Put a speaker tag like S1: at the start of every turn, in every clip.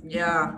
S1: Yeah.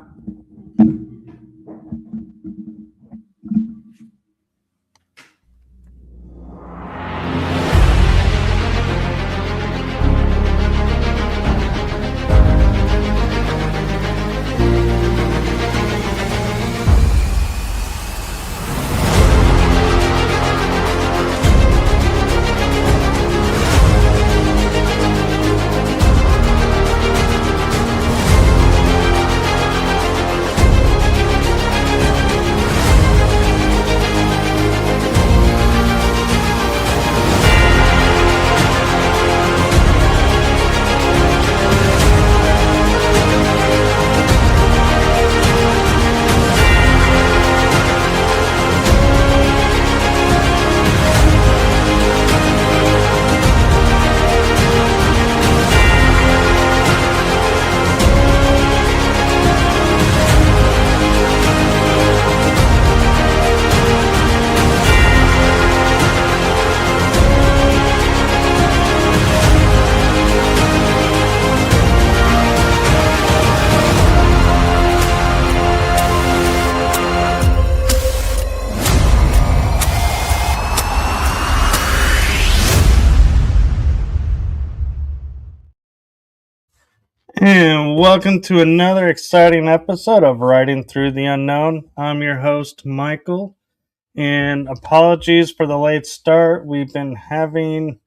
S2: And welcome to another exciting episode of Riding Through the Unknown. I'm your host, Michael, and apologies for the late start. We've been having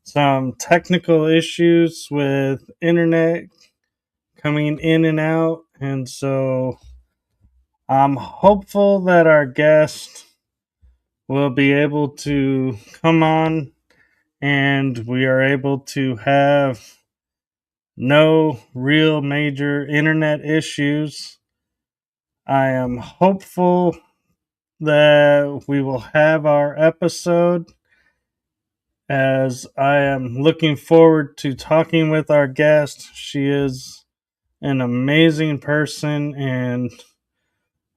S2: some technical issues with internet coming in and out, and so I'm hopeful that our guest will be able to come on and we are able to have no real major internet issues. I am hopeful that we will have our episode, as I am looking forward to talking with our guest. She is an amazing person, and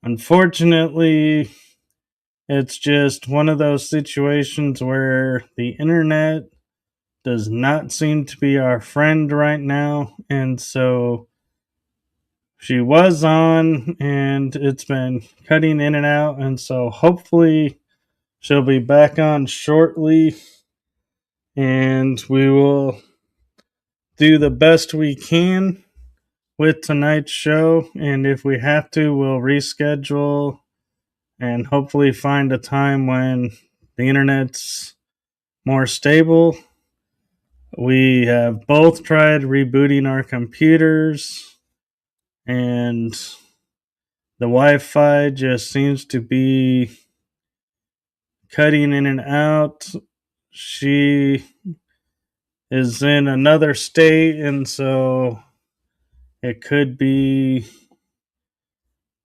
S2: unfortunately, it's just one of those situations where the internet does not seem to be our friend right now, and so she was on and it's been cutting in and out, and so hopefully she'll be back on shortly and we will do the best we can with tonight's show. And if we have to, we'll reschedule and hopefully find a time when the internet's more stable. We have both tried rebooting our computers, and the Wi-Fi just seems to be cutting in and out. She is in another state, and so it could be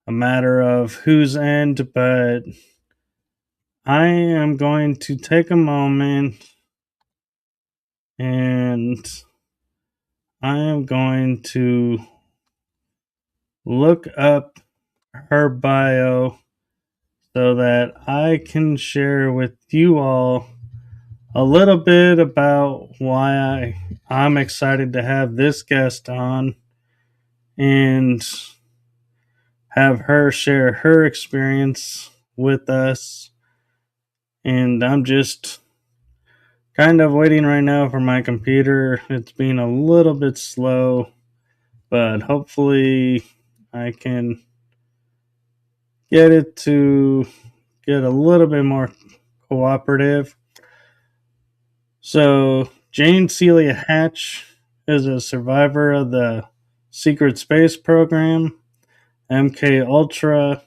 S2: a matter of whose end, but I am going to take a moment and I am going to look up her bio so that I can share with you all a little bit about why I'm excited to have this guest on and have her share her experience with us. And I'm just kind of waiting right now for my computer. It's been a little bit slow, but hopefully I can get it to get a little bit more cooperative. So, Jane Celia Hatch is a survivor of the secret space program, MKUltra,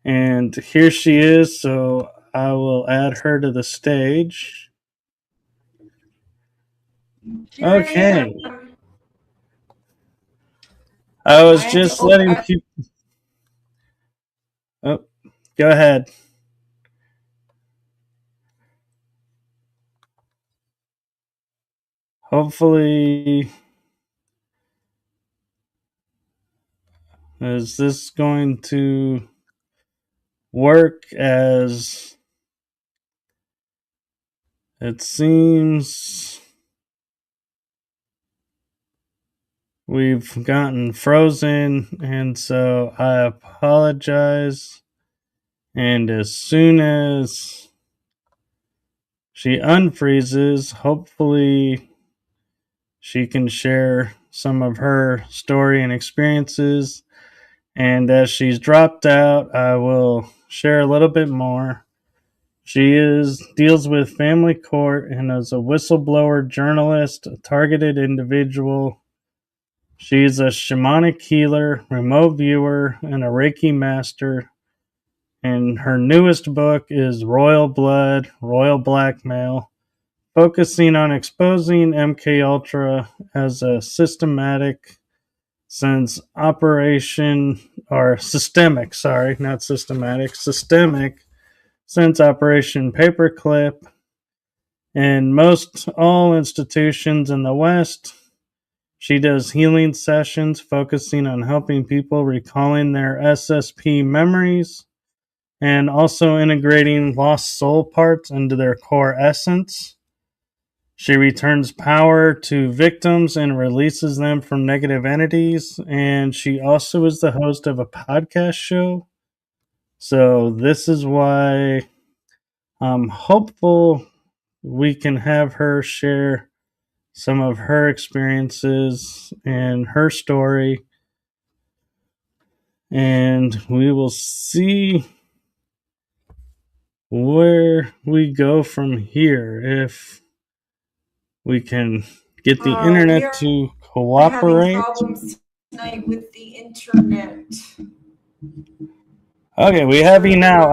S2: and here she is. So, I will add her to the stage. Okay. I was just letting people. Oh, go ahead. Hopefully, is this going to work as it seems? we've gotten frozen, and so I apologize. And as soon as she unfreezes, hopefully she can share some of her story and experiences. And as she's dropped out, I will share a little bit more. She deals with family court and is a whistleblower journalist, a targeted individual. She's a shamanic healer, remote viewer, and a Reiki Master. And her newest book is Royal Blood, Royal Blackmail, focusing on exposing MKUltra as a systematic since Operation, or systemic, sorry, not systematic, systemic since Operation Paperclip. In most all institutions in the West, she does healing sessions focusing on helping people recalling their SSP memories and also integrating lost soul parts into their core essence. She returns power to victims and releases them from negative entities. And she also is the host of a podcast show. So this is why I'm hopeful we can have her share some of her experiences and her story. And we will see where we go from here, if we can get the internet to cooperate.
S1: Having problems tonight with the internet.
S2: Okay, we have you now.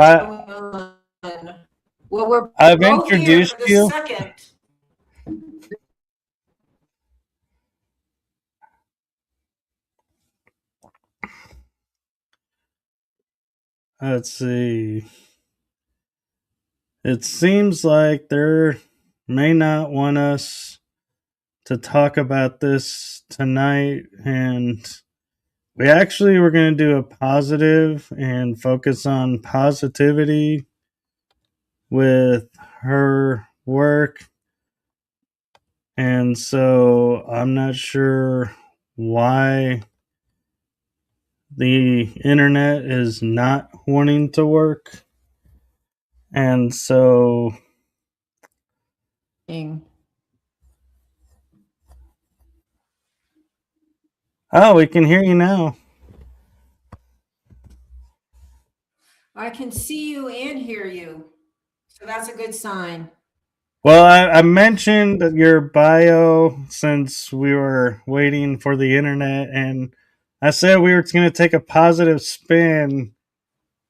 S2: I've introduced you.
S1: Second.
S2: Let's see. It seems like they may not want us to talk about this tonight, and we actually were going to do a positive and focus on positivity with her work. And so I'm not sure why the internet is not wanting to work. And so oh, we can hear you now.
S1: I can see you and hear you. So that's a good sign.
S2: Well, I mentioned your bio since we were waiting for the internet, and I said we were going to take a positive spin,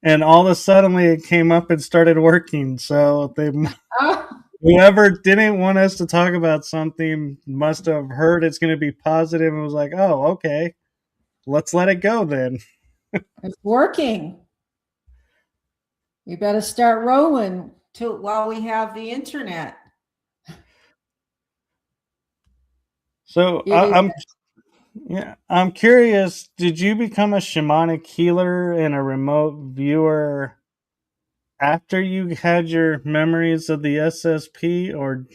S2: and all of a sudden it came up and started working. So whoever didn't want us to talk about something must have heard it's going to be positive and was like, oh, okay, let's let it go then.
S1: It's working. We better start rolling while we have the internet.
S2: So I'm curious, did you become a shamanic healer and a remote viewer after you had your memories of the SSP, or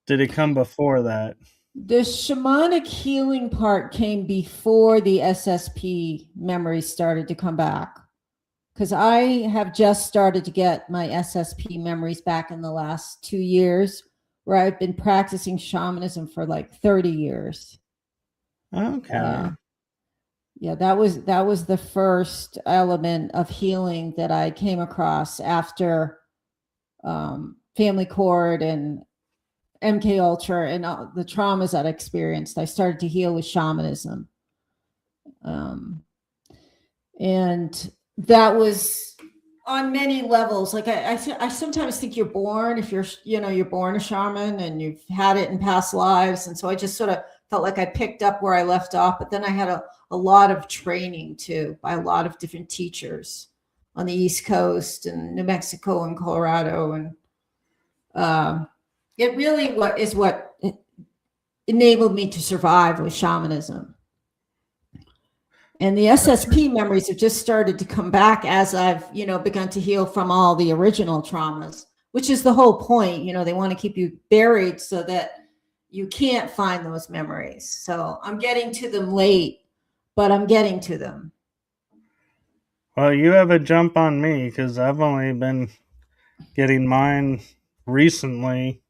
S2: did it come before that?
S1: The shamanic healing part came before the SSP memories started to come back, because I have just started to get my SSP memories back in the last 2 years, where I've been practicing shamanism for like 30 years.
S2: Okay.
S1: Yeah, that was the first element of healing that I came across after family court and MKUltra and the traumas that I experienced. I started to heal with shamanism. And that was on many levels. Like I sometimes think you're born, if you're born a shaman and you've had it in past lives. And so I just sort of felt like I picked up where I left off, but then I had a lot of training too by a lot of different teachers on the East Coast and New Mexico and Colorado. And it really is what enabled me to survive with shamanism. And the SSP memories have just started to come back as I've, begun to heal from all the original traumas, which is the whole point. They want to keep you buried so that, you can't find those memories. So I'm getting to them late, but I'm getting to them.
S2: Well, you have a jump on me because I've only been getting mine recently,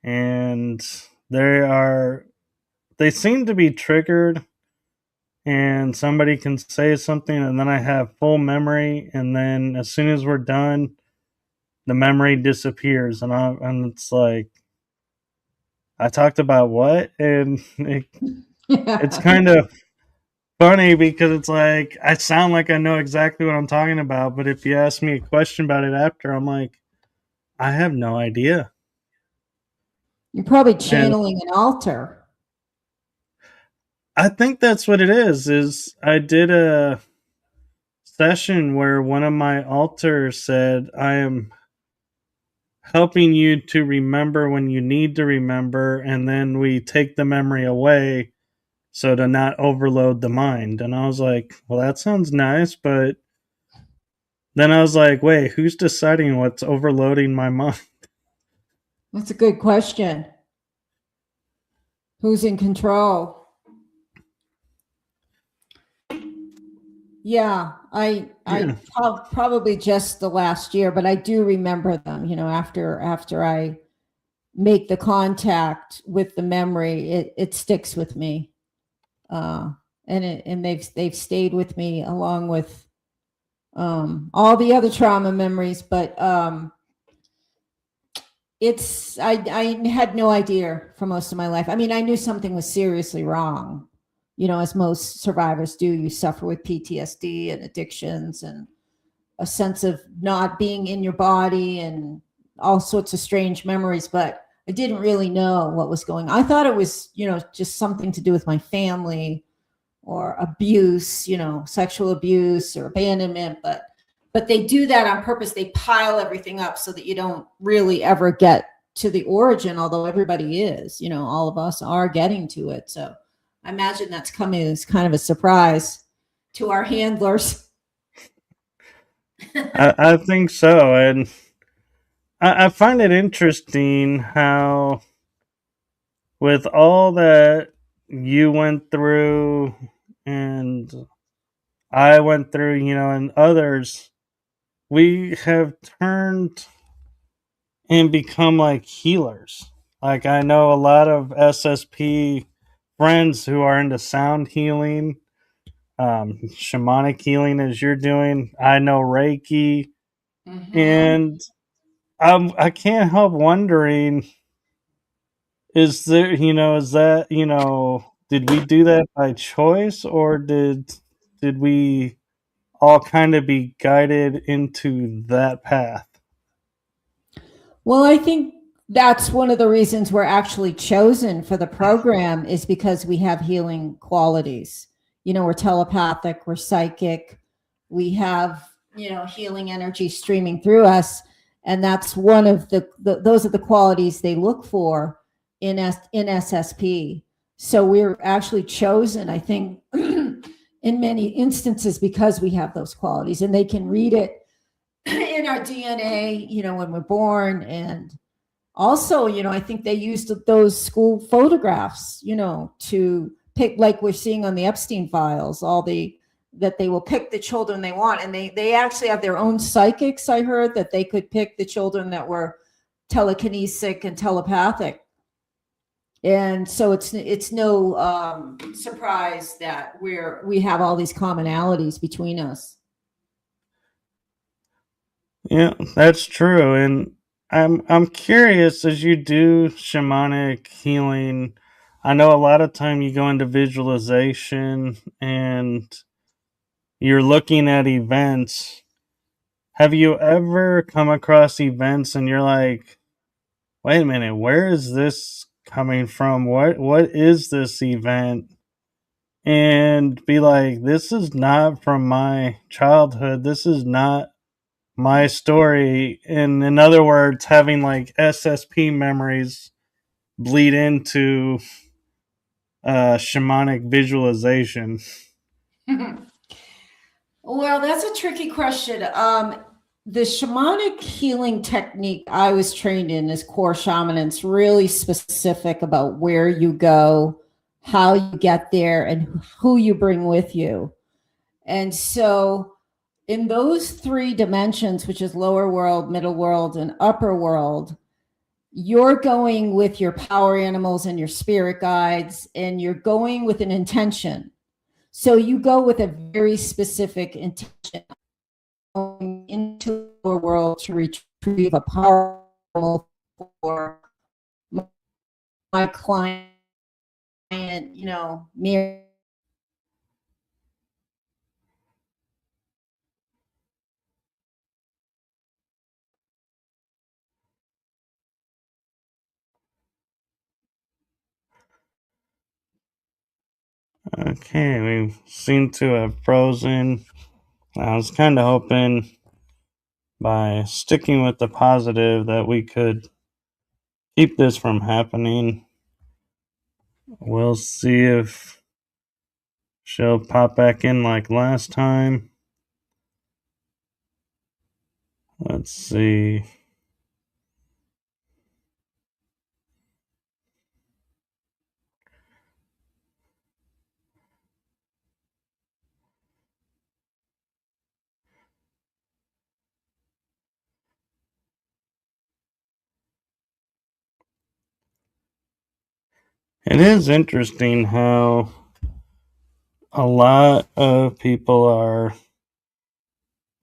S2: and they seem to be triggered, and somebody can say something, and then I have full memory, and then as soon as we're done, the memory disappears, and it's like, I talked about what, and it's kind of funny because it's like I sound like I know exactly what I'm talking about, but if you ask me a question about it after, I'm like, I have no idea.
S1: You're probably
S2: And
S1: channeling an altar.
S2: I think that's what it is I did a session where one of my altars said, I am helping you to remember when you need to remember, and then we take the memory away so to not overload the mind. And I was like, well, that sounds nice, but then I was like, wait, who's deciding what's overloading my mind?
S1: That's a good question. Who's in control? Yeah, I
S2: Yeah.
S1: probably just the last year, but I do remember them. After I make the contact with the memory, it sticks with me, and they've stayed with me along with all the other trauma memories. But I had no idea for most of my life. I mean, I knew something was seriously wrong. As most survivors do, you suffer with PTSD and addictions and a sense of not being in your body and all sorts of strange memories, but I didn't really know what was going on. I thought it was, just something to do with my family or abuse, sexual abuse or abandonment, but they do that on purpose. They pile everything up so that you don't really ever get to the origin, although everybody is, all of us are getting to it. So I imagine that's coming as kind of a surprise to our handlers.
S2: I think so. And I find it interesting how, with all that you went through and I went through, and others, we have turned and become like healers. Like, I know a lot of SSP friends who are into sound healing, shamanic healing, as you're doing. I know Reiki,
S1: Mm-hmm.
S2: and I can't help wondering, is there, is that, did we do that by choice, or did we all kind of be guided into that path?
S1: Well, I think that's one of the reasons we're actually chosen for the program is because we have healing qualities. We're telepathic, we're psychic, we have, healing energy streaming through us. And that's one of those are the qualities they look for in SSP. So we're actually chosen, I think, in many instances because we have those qualities and they can read it in our DNA, when we're born. And also, I think they used those school photographs, to pick, like we're seeing on the Epstein files, that they will pick the children they want. And they actually have their own psychics. I heard that they could pick the children that were telekinesic and telepathic. And so it's no surprise that we have all these commonalities between us.
S2: Yeah, that's true. And I'm curious, as you do shamanic healing, I know a lot of time you go into visualization and you're looking at events. Have you ever come across events and you're like, wait a minute, where is this coming from? What is this event? And be like, this is not from my childhood. This is not my story. And in other words, having like SSP memories bleed into shamanic visualization.
S1: Well, that's a tricky question. the shamanic healing technique I was trained in is core shaman. And it's really specific about where you go, how you get there, and who you bring with you. And so in those three dimensions, which is lower world, middle world, and upper world, you're going with your power animals and your spirit guides, and you're going with an intention. So you go with a very specific intention, going into the world to retrieve a power for my client, me.
S2: Okay, we seem to have frozen. I was kind of hoping by sticking with the positive that we could keep this from happening. We'll see if she'll pop back in like last time. Let's see. It is interesting how a lot of people are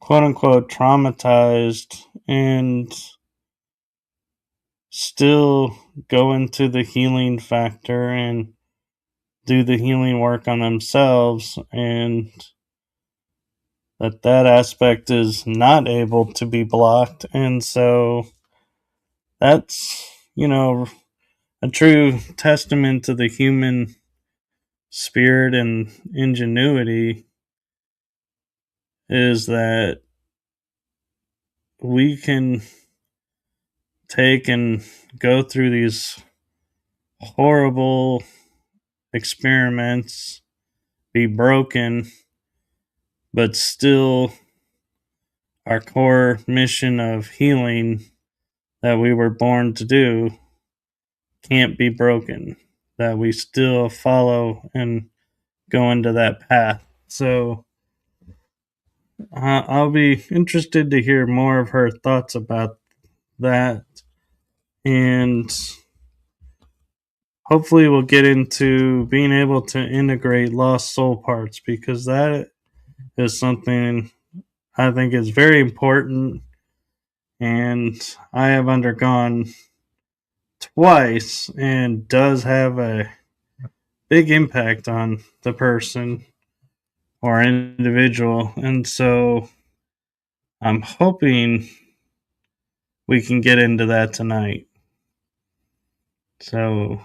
S2: quote unquote traumatized and still go into the healing factor and do the healing work on themselves, and that aspect is not able to be blocked. And so that's, a true testament to the human spirit and ingenuity, is that we can take and go through these horrible experiments, be broken, but still our core mission of healing that we were born to do can't be broken, that we still follow and go into that path. So I'll be interested to hear more of her thoughts about that, and hopefully we'll get into being able to integrate lost soul parts, because that is something I think is very important, and I have undergone twice and does have a big impact on the person or individual. And so I'm hoping we can get into that tonight. So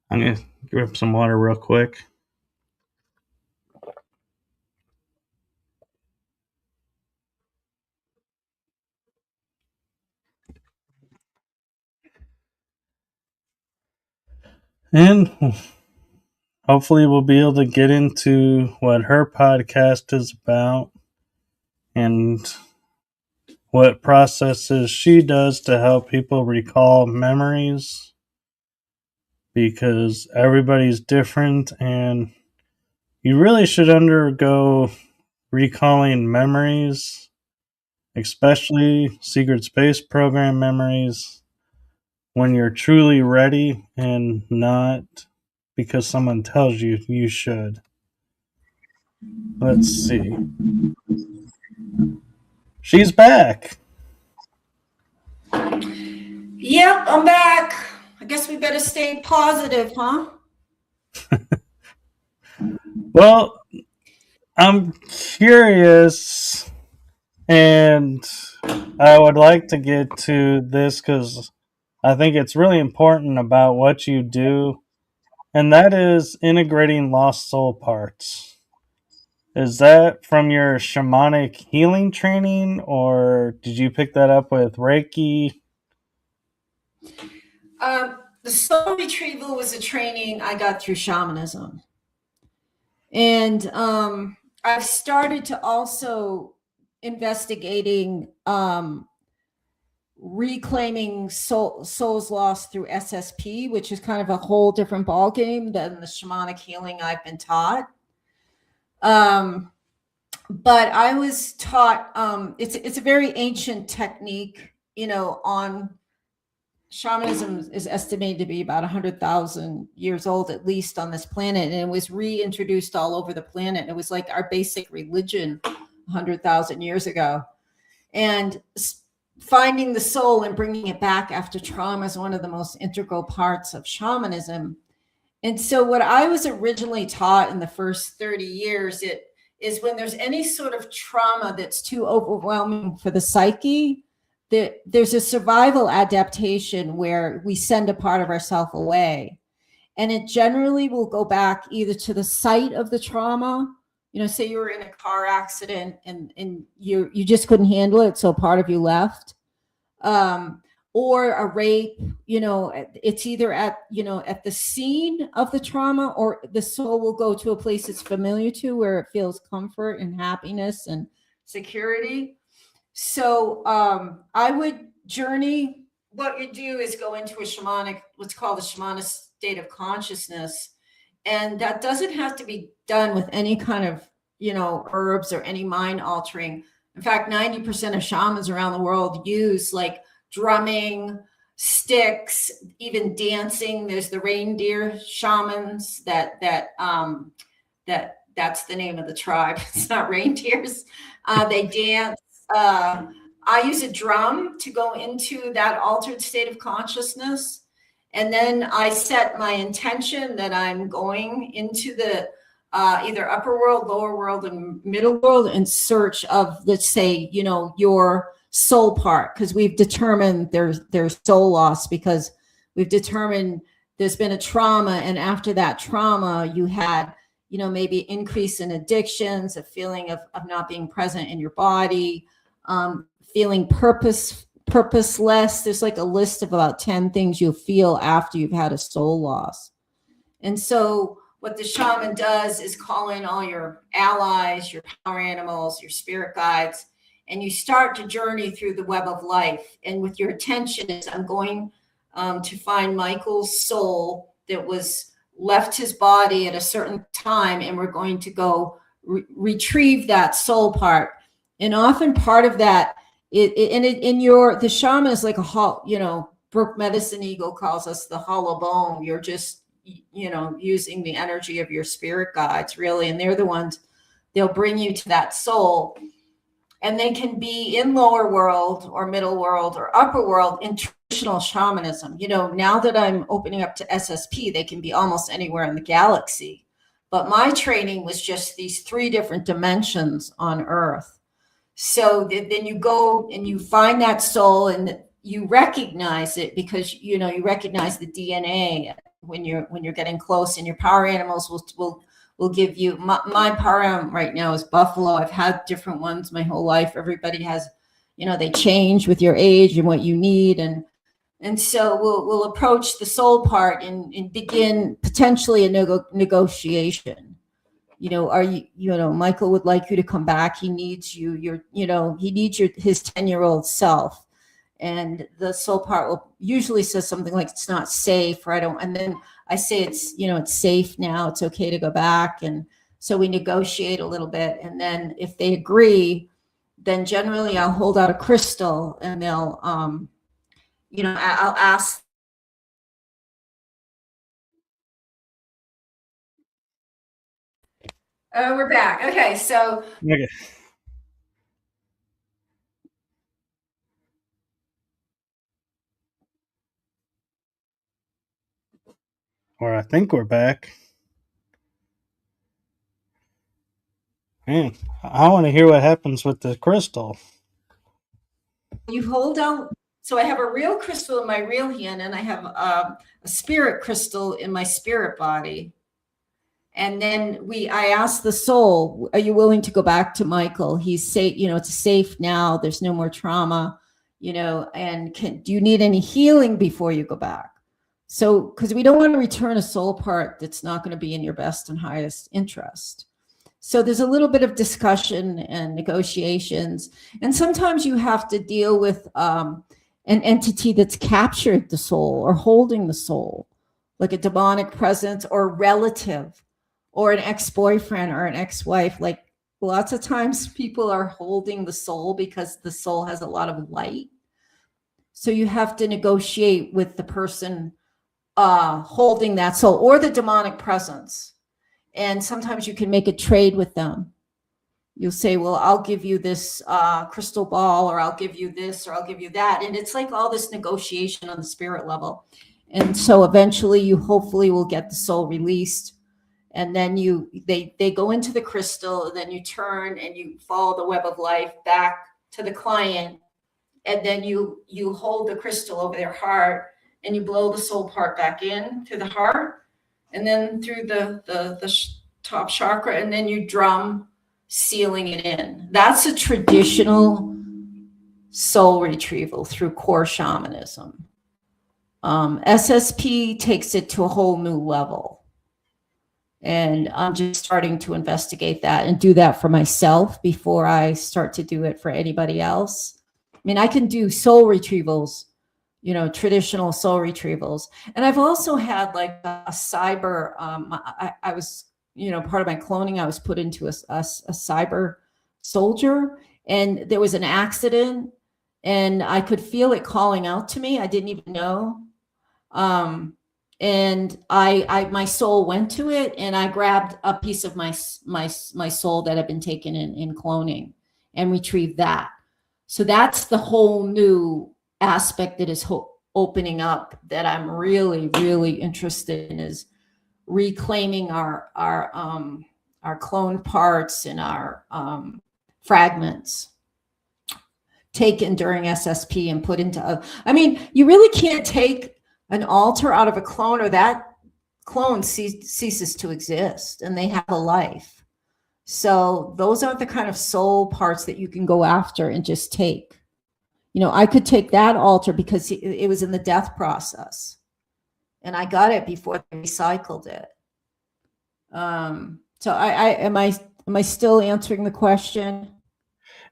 S2: I'm going to grab some water real quick. And hopefully we'll be able to get into what her podcast is about and what processes she does to help people recall memories, because everybody's different and you really should undergo recalling memories, especially secret space program memories, when you're truly ready and not because someone tells you you should. Let's see. She's back.
S1: Yep, I'm back. I guess we better stay positive, huh?
S2: Well, I'm curious, and I would like to get to this because I think it's really important about what you do, and that is integrating lost soul parts. Is that from your shamanic healing training, or did you pick that up with Reiki?
S1: The soul retrieval was a training I got through shamanism. And I've started to also investigating reclaiming souls lost through SSP, which is kind of a whole different ballgame than the shamanic healing I've been taught. But I was taught, it's a very ancient technique, on shamanism is estimated to be about 100,000 years old, at least on this planet. And it was reintroduced all over the planet. It was like our basic religion 100,000 years ago. And finding the soul and bringing it back after trauma is one of the most integral parts of shamanism. And so what I was originally taught in the first 30 years, it is when there's any sort of trauma that's too overwhelming for the psyche, there's a survival adaptation where we send a part of ourselves away. And it generally will go back either to the site of the trauma, say you were in a car accident and you just couldn't handle it, so part of you left, or a rape, it's either at the scene of the trauma, or the soul will go to a place it's familiar to where it feels comfort and happiness and security. So I would journey. What you do is go into a shamanic, what's called a shamanic state of consciousness. And that doesn't have to be done with any kind of, herbs or any mind altering. In fact, 90% of shamans around the world use like drumming, sticks, even dancing. There's the reindeer shamans that's the name of the tribe. It's not reindeers. They dance. I use a drum to go into that altered state of consciousness. And then I set my intention that I'm going into the either upper world, lower world, and middle world in search of, let's say, your soul part, because we've determined there's soul loss, because we've determined there's been a trauma. And after that trauma, you had, maybe increase in addictions, a feeling of not being present in your body, feeling purposeless. There's like a list of about 10 things you'll feel after you've had a soul loss. And so what the shaman does is call in all your allies, your power animals, your spirit guides, and you start to journey through the web of life. And with your attention is, I'm going to find Michael's soul that was left his body at a certain time, and we're going to go retrieve that soul part. And often part of that, the shaman is like a Brooke Medicine Eagle calls us the hollow bone. You're just, using the energy of your spirit guides, really. And they're the ones, they'll bring you to that soul. And they can be in lower world or middle world or upper world in traditional shamanism. Now that I'm opening up to SSP, they can be almost anywhere in the galaxy. But my training was just these 3 different dimensions on Earth. So then you go and you find that soul, and you recognize it, because you recognize the DNA when you're getting close, and your power animals will give you. My power animal right now is buffalo. I've had different ones my whole life. Everybody has, they change with your age and what you need, and so we'll approach the soul part and begin potentially a negotiation. Michael would like you to come back. He needs you. He needs his 10-year-old self. And the soul part will usually says something like, it's not safe, or and then I say it's safe now. It's okay to go back. And so we negotiate a little bit. And then if they agree, then generally I'll hold out a crystal, and they'll, I'll ask. Oh, we're back. Okay, so.
S2: Okay. Or I think we're back. Man, I want to hear what happens with the crystal.
S1: You hold out. So I have a real crystal in my real hand, and I have a spirit crystal in my spirit body. And then I asked the soul, are you willing to go back to Michael? He's safe, it's safe now. There's no more trauma, and do you need any healing before you go back? So, because we don't want to return a soul part that's not going to be in your best and highest interest. So there's a little bit of discussion and negotiations. And sometimes you have to deal with an entity that's captured the soul or holding the soul, like a demonic presence or relative or an ex-boyfriend or an ex-wife. Like lots of times people are holding the soul because the soul has a lot of light. So you have to negotiate with the person holding that soul or the demonic presence. And sometimes you can make a trade with them. You'll say, well, I'll give you this crystal ball, or I'll give you this, or I'll give you that. And it's like all this negotiation on the spirit level. And so eventually you hopefully will get the soul released. And then they go into the crystal, and then you turn and you follow the web of life back to the client. And then you hold the crystal over their heart, and you blow the soul part back in through the heart, and then through the top chakra, and then you drum, sealing it in. That's a traditional soul retrieval through core shamanism. SSP takes it to a whole new level. And I'm just starting to investigate that and do that for myself before I start to do it for anybody else. I mean, I can do soul retrievals, traditional soul retrievals. And I've also had like a cyber, I was, part of my cloning, I was put into a cyber soldier, and there was an accident and I could feel it calling out to me. I didn't even know. And my soul went to it, and I grabbed a piece of my soul that had been taken in cloning and retrieved that. So that's the whole new aspect that is opening up that I'm really, really interested in, is reclaiming our cloned parts and our fragments taken during SSP and put into, you really can't take an alter out of a clone, or that clone ceases to exist and they have a life. So those are the kind of soul parts that you can go after and just take. I could take that alter because it was in the death process, and I got it before they recycled it. So am I still answering the question?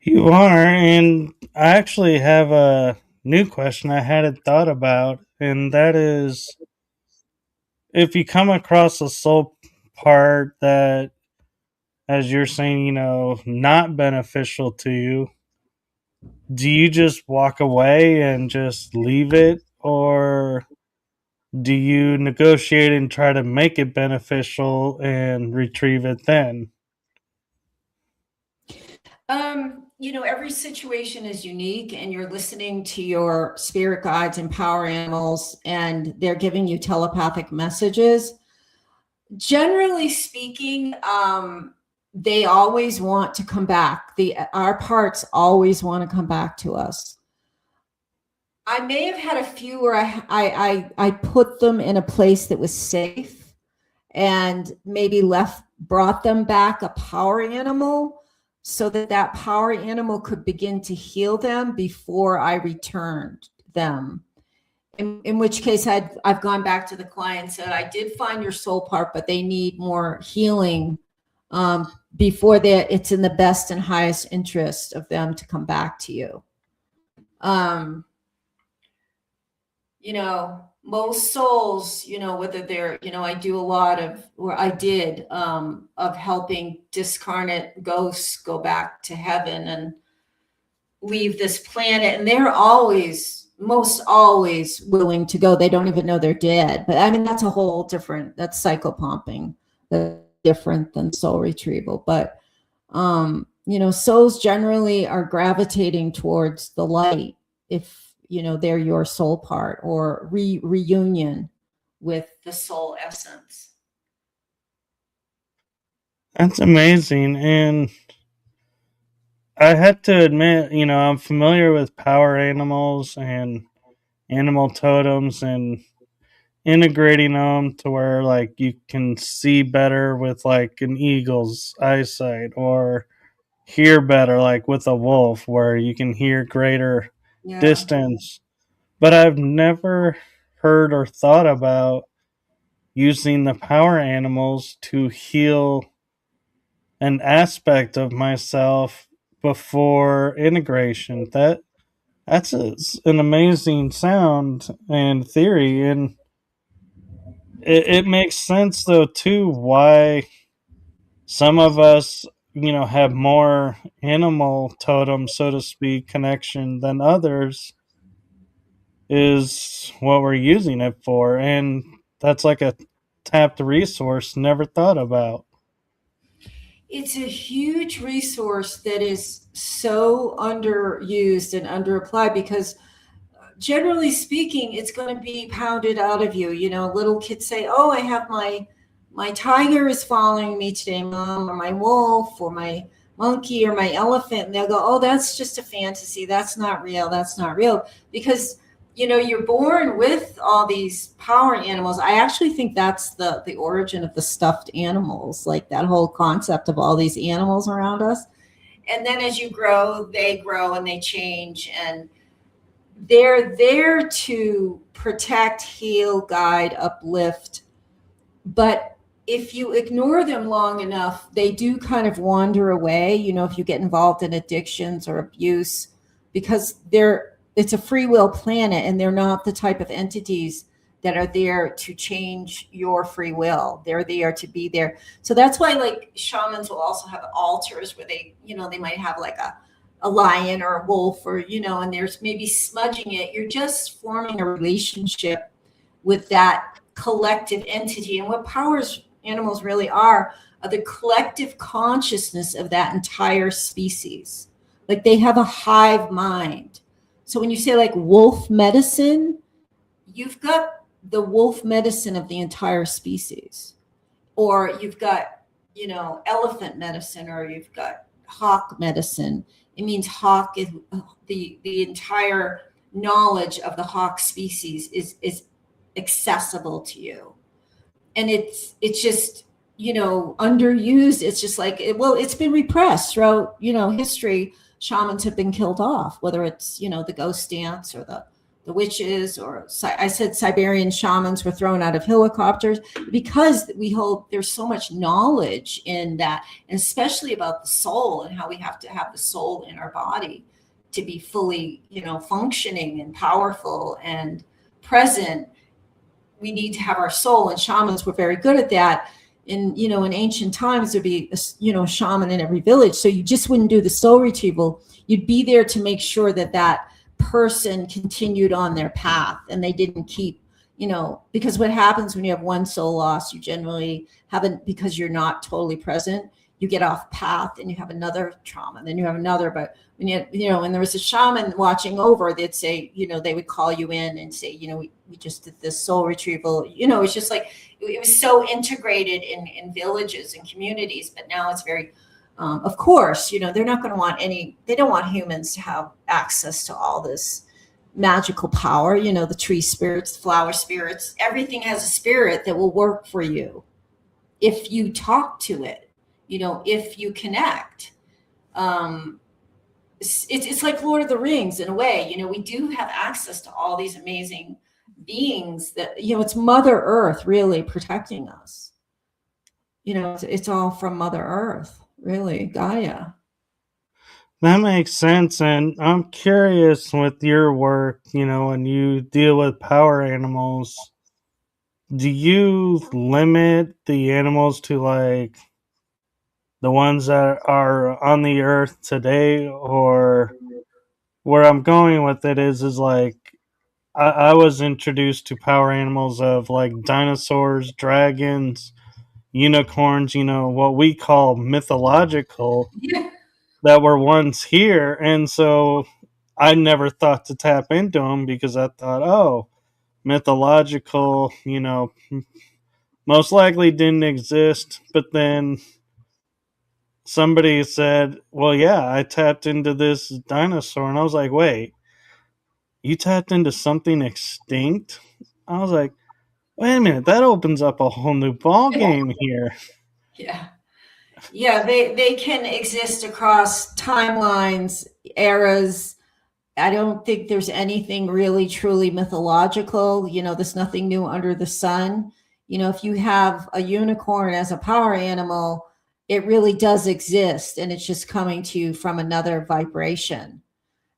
S2: You are, and I actually have a new question I hadn't thought about, and that is, if you come across a soul part that, as you're saying, not beneficial to you, do you just walk away and just leave it, or do you negotiate and try to make it beneficial and retrieve it then?
S1: Every situation is unique, and you're listening to your spirit guides and power animals, and they're giving you telepathic messages. Generally speaking, they always want to come back. Our parts always want to come back to us. I may have had a few where I put them in a place that was safe, and maybe brought them back a power animal, so that power animal could begin to heal them before I returned them. In which case I've gone back to the client and said, I did find your soul part, but they need more healing before it's in the best and highest interest of them to come back to you. Most souls, whether they're, I do a lot of, or I did, of helping discarnate ghosts go back to heaven and leave this planet. And they're most always willing to go. They don't even know they're dead. But that's a whole different, that's psychopumping. That's different than soul retrieval. But, souls generally are gravitating towards the light if, they're your soul part, or reunion with the soul essence.
S2: That's amazing. And I had to admit, I'm familiar with power animals and animal totems, and integrating them to where like you can see better with like an eagle's eyesight, or hear better like with a wolf where you can hear greater distance. But I've never heard or thought about using the power animals to heal an aspect of myself before integration. An amazing sound and theory, and it makes sense though too why some of us, have more animal totem, so to speak, connection than others, is what we're using it for. And that's like a tapped resource never thought about.
S1: It's a huge resource that is so underused and underapplied because generally speaking, it's going to be pounded out of you. Little kids say, "Oh, I have my tiger is following me today, mom, or my wolf, or my monkey, or my elephant," and they'll go, "Oh, that's just a fantasy. That's not real. That's not real." Because you're born with all these power animals. I actually think that's the origin of the stuffed animals, like that whole concept of all these animals around us. And then as you grow and they change, and they're there to protect, heal, guide, uplift. But if you ignore them long enough, they do kind of wander away, if you get involved in addictions or abuse, because it's a free will planet, and they're not the type of entities that are there to change your free will. They're there to be there. So that's why, like, shamans will also have altars where they might have like a lion or a wolf, or and there's maybe smudging it. You're just forming a relationship with that collective entity. And what powers animals really are the collective consciousness of that entire species. Like, they have a hive mind. So when you say like wolf medicine, you've got the wolf medicine of the entire species, or you've got elephant medicine, or you've got hawk medicine. It means hawk is the entire knowledge of the hawk species is accessible to you. And it's just, underused. It's just like, it's been repressed throughout, history. Shamans have been killed off, whether it's, the ghost dance or the witches, or I said Siberian shamans were thrown out of helicopters, because we hold, there's so much knowledge in that, and especially about the soul and how we have to have the soul in our body to be fully, functioning and powerful and present. We need to have our soul, and shamans were very good at that. In ancient times, there'd be a shaman in every village. So you just wouldn't do the soul retrieval. You'd be there to make sure that person continued on their path, and they didn't keep, because what happens when you have one soul loss, you generally haven't, because you're not totally present, you get off path and you have another trauma, and then you have another. But when when there was a shaman watching over, they'd say, they would call you in and say, we just did this soul retrieval. It's just like, it was so integrated in villages and communities. But now it's very, of course, they're not going to want they don't want humans to have access to all this magical power, the tree spirits, the flower spirits. Everything has a spirit that will work for you if you talk to it, if you connect. It's like Lord of the Rings in a way. We do have access to all these amazing beings that, it's Mother Earth really protecting us. It's all from Mother Earth, really, Gaia.
S2: That makes sense. And I'm curious, with your work, when you deal with power animals, do you limit the animals to like the ones that are on the earth today? Or where I'm going with it is like, I was introduced to power animals of like dinosaurs, dragons, unicorns, what we call mythological,
S1: Yeah.
S2: that were once here. And so I never thought to tap into them, because I thought, oh, mythological, most likely didn't exist. But then somebody said, well, yeah, I tapped into this dinosaur. And I was like, wait, you tapped into something extinct? I was like, wait a minute, that opens up a whole new ball game here.
S1: Yeah. Yeah, they can exist across timelines, eras. I don't think there's anything really truly mythological. There's nothing new under the sun. If you have a unicorn as a power animal, it really does exist, and it's just coming to you from another vibration.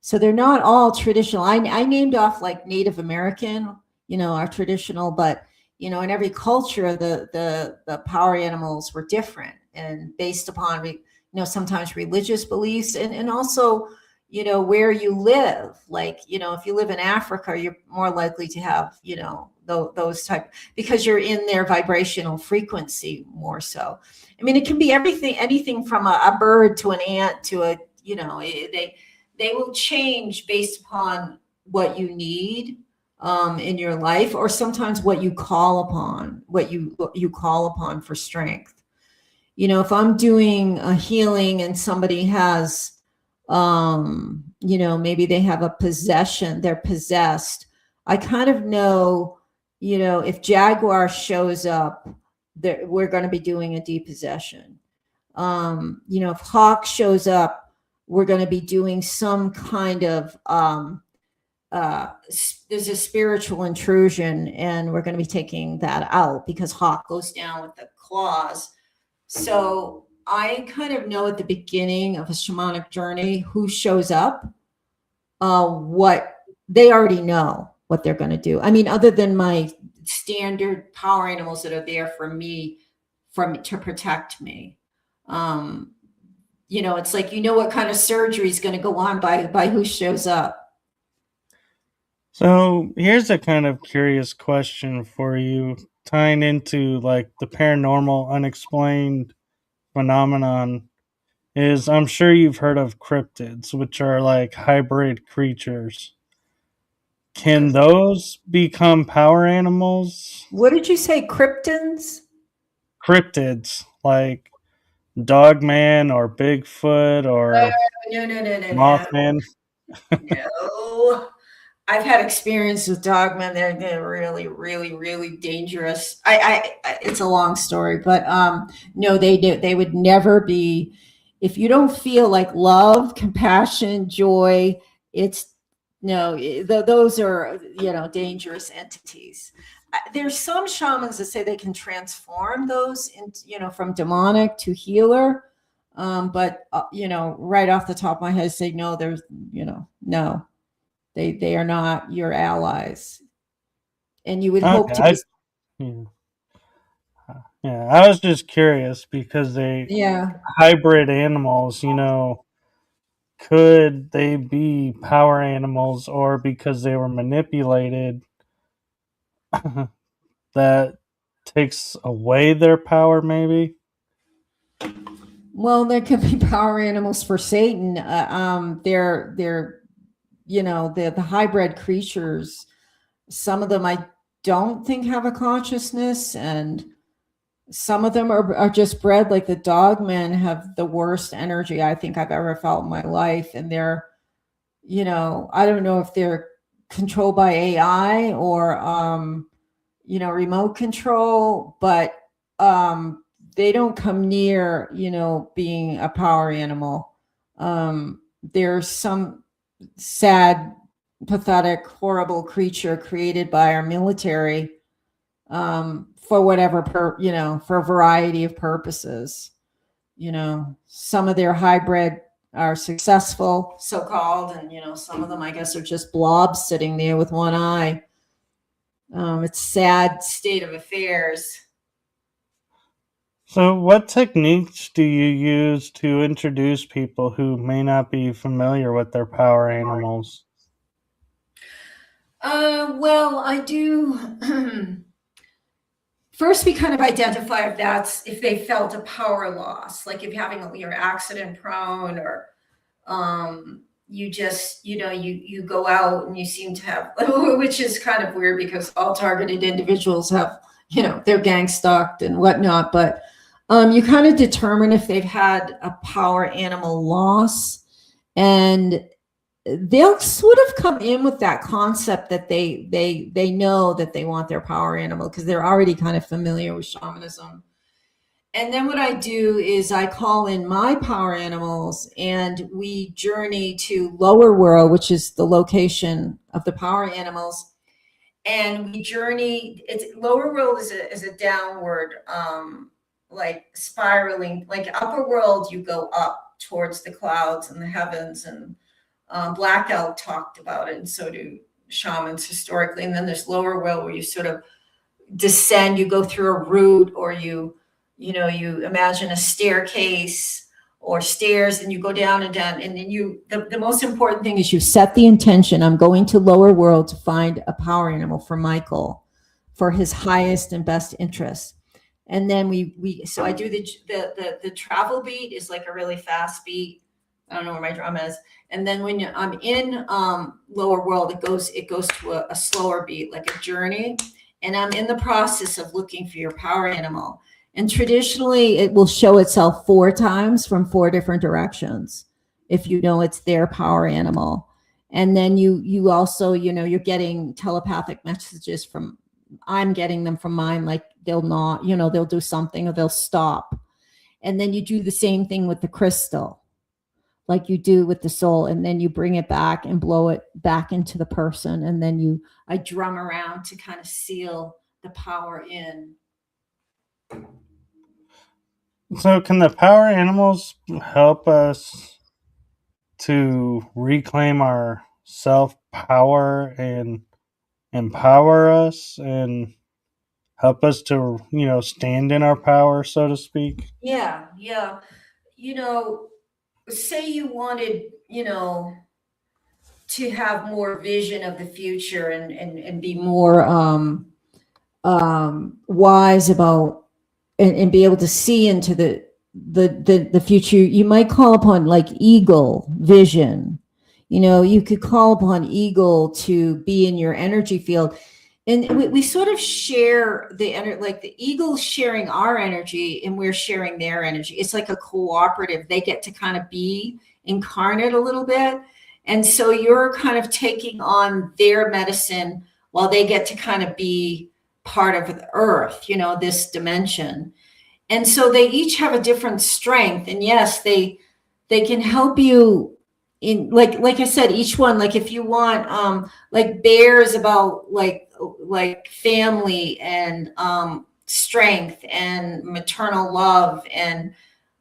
S1: So they're not all traditional. I named off like Native American, our traditional, but in every culture, the power animals were different and based upon sometimes religious beliefs and also where you live. Like if you live in Africa, you're more likely to have those type, because you're in their vibrational frequency more so. I mean, it can be anything from a bird to an ant to a they will change based upon what you need in your life, or sometimes what you call upon for strength. If I'm doing a healing and somebody has maybe they have a possession, they're possessed, I kind of know, if Jaguar shows up, we're going to be doing a depossession. If Hawk shows up, we're going to be doing some kind of there's a spiritual intrusion, and we're going to be taking that out because Hawk goes down with the claws. So I kind of know at the beginning of a shamanic journey who shows up, what they already know what they're going to do. I mean, other than my standard power animals that are there for me, to protect me. It's like, what kind of surgery is going to go on by who shows up.
S2: So here's a kind of curious question for you, tying into like the paranormal unexplained phenomenon. Is I'm sure you've heard of cryptids, which are like hybrid creatures. Can those become power animals?
S1: What did you say? Cryptids?
S2: Cryptids, like Dogman or Bigfoot or
S1: No.
S2: Mothman.
S1: No. I've had experience with dogmen. They're really, really, really dangerous. It's a long story, but no, they would never be. If you don't feel like love, compassion, joy, those are dangerous entities. There's some shamans that say they can transform those into from demonic to healer, but right off the top of my head, say no. There's no. They are not your allies, and you would hope to be.
S2: Yeah, I was just curious because hybrid animals, could they be power animals, or because they were manipulated, that takes away their power, maybe?
S1: Well, there could be power animals for Satan. They're the hybrid creatures. Some of them I don't think have a consciousness, and some of them are just bred. Like the dogmen have the worst energy I think I've ever felt in my life, and they're I don't know if they're controlled by AI or remote control, but they don't come near being a power animal. There's some sad, pathetic, horrible creature created by our military for whatever for a variety of purposes. Some of their hybrid are successful, so-called, and some of them I guess are just blobs sitting there with one eye. It's sad state of affairs.
S2: So what techniques do you use to introduce people who may not be familiar with their power animals?
S1: Well, I do. First, we kind of identify if they felt a power loss, like if you're accident prone, or you just you go out and you seem to have, which is kind of weird because all targeted individuals have they're gang stalked and whatnot, but you kind of determine if they've had a power animal loss, and they'll sort of come in with that concept that they know that they want their power animal because they're already kind of familiar with shamanism. And then what I do is I call in my power animals, and we journey to lower world, which is the location of the power animals. And we journey. It's lower world is a downward like spiraling, like upper world, you go up towards the clouds and the heavens, and Black Elk talked about it, and so do shamans historically. And then there's lower world where you sort of descend, you go through a route, or you imagine a staircase or stairs, and you go down and down, and then the most important thing is you set the intention. I'm going to lower world to find a power animal for Michael for his highest and best interest. And then so I do the travel beat is like a really fast beat. I don't know where my drum is. And then when I'm in lower world, it goes to a slower beat, like a journey. And I'm in the process of looking for your power animal. And traditionally, it will show itself 4 times from 4 different directions if you know it's their power animal. And then you also, you're getting telepathic messages from, I'm getting them from mine, like they'll not, they'll do something or they'll stop. And then you do the same thing with the crystal, like you do with the soul, and then you bring it back and blow it back into the person. And then I drum around to kind of seal the power in.
S2: So can the power animals help us to reclaim our self-power and empower us and help us to, stand in our power, so to speak?
S1: Yeah. Say you wanted, to have more vision of the future and be more wise about and be able to see into the future. You might call upon like eagle vision. You could call upon eagle to be in your energy field. And we sort of share the energy, like the eagle's sharing our energy and we're sharing their energy. It's like a cooperative. They get to kind of be incarnate a little bit. And so you're kind of taking on their medicine while they get to kind of be part of the earth, this dimension. And so they each have a different strength. And yes, they can help you in, like I said, each one, like if you want, like bear is about like family and strength and maternal love. And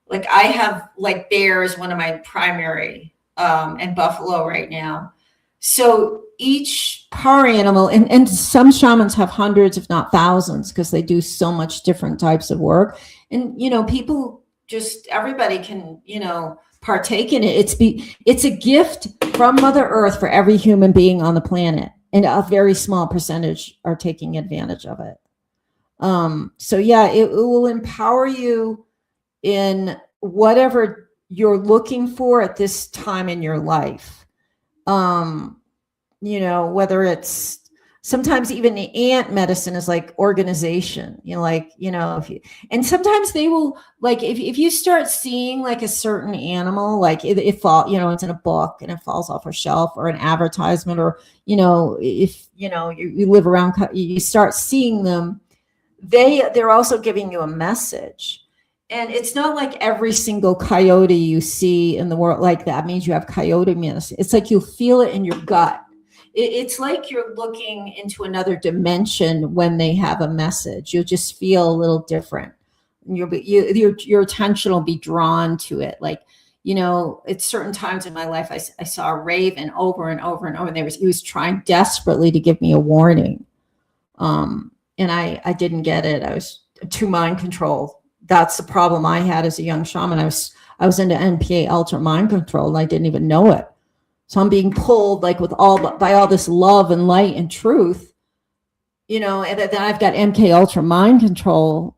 S1: like I have like bear is one of my primary and buffalo right now. So each power animal, and some shamans have hundreds, if not thousands, because they do so much different types of work. And, people just, everybody can, partake in it. It's a gift from Mother Earth for every human being on the planet. And a very small percentage are taking advantage of it. So yeah, it will empower you in whatever you're looking for at this time in your life. Whether it's sometimes even the ant medicine is like organization, and sometimes they will, like, if you start seeing like a certain animal, like it fall, it's in a book and it falls off a shelf or an advertisement, or, if, you live around, you start seeing them, they're also giving you a message. And it's not like every single coyote you see in the world like that means you have coyote medicine. It's like you'll feel it in your gut. It's like you're looking into another dimension when they have a message. You'll just feel a little different. Your attention will be drawn to it. Like, at certain times in my life, I saw a raven over and over and over. And he was trying desperately to give me a warning. And I didn't get it. I was too mind controlled. That's the problem I had as a young shaman. I was into MKUltra mind control and I didn't even know it. So I'm being pulled like by all this love and light and truth, and then I've got MKUltra mind control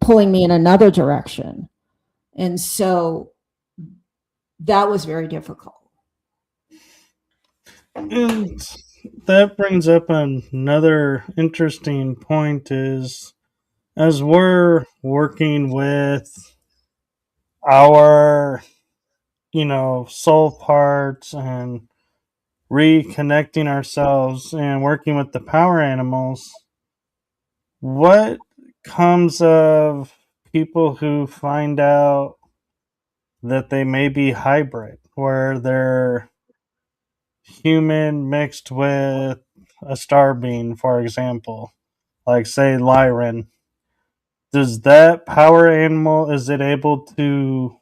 S1: pulling me in another direction. And so that was very difficult.
S2: And that brings up another interesting point is, as we're working with our, soul parts and reconnecting ourselves and working with the power animals, what comes of people who find out that they may be hybrid, where they're human mixed with a star being, for example, like say Lyran? does that power animal, is it able to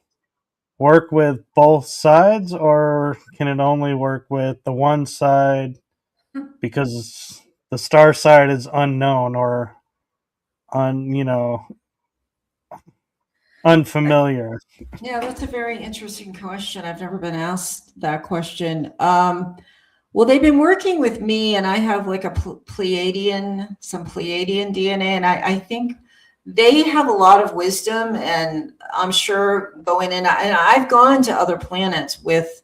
S2: work with both sides, or can it only work with the one side because the star side is unknown or unfamiliar?
S1: Yeah, that's a very interesting question. I've never been asked that question. Well, they've been working with me, and I have like a Pleiadian, some Pleiadian DNA, and I think they have a lot of wisdom, and I'm sure going in, and I've gone to other planets with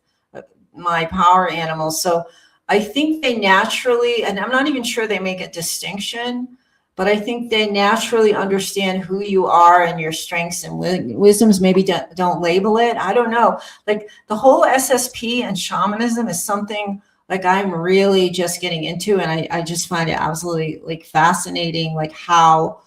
S1: my power animals. So I think they naturally, and I'm not even sure they make a distinction, but I think they naturally understand who you are and your strengths and wisdoms. Maybe don't label it. I don't know. Like the whole SSP and shamanism is something like I'm really just getting into, and I just find it absolutely like fascinating, like how,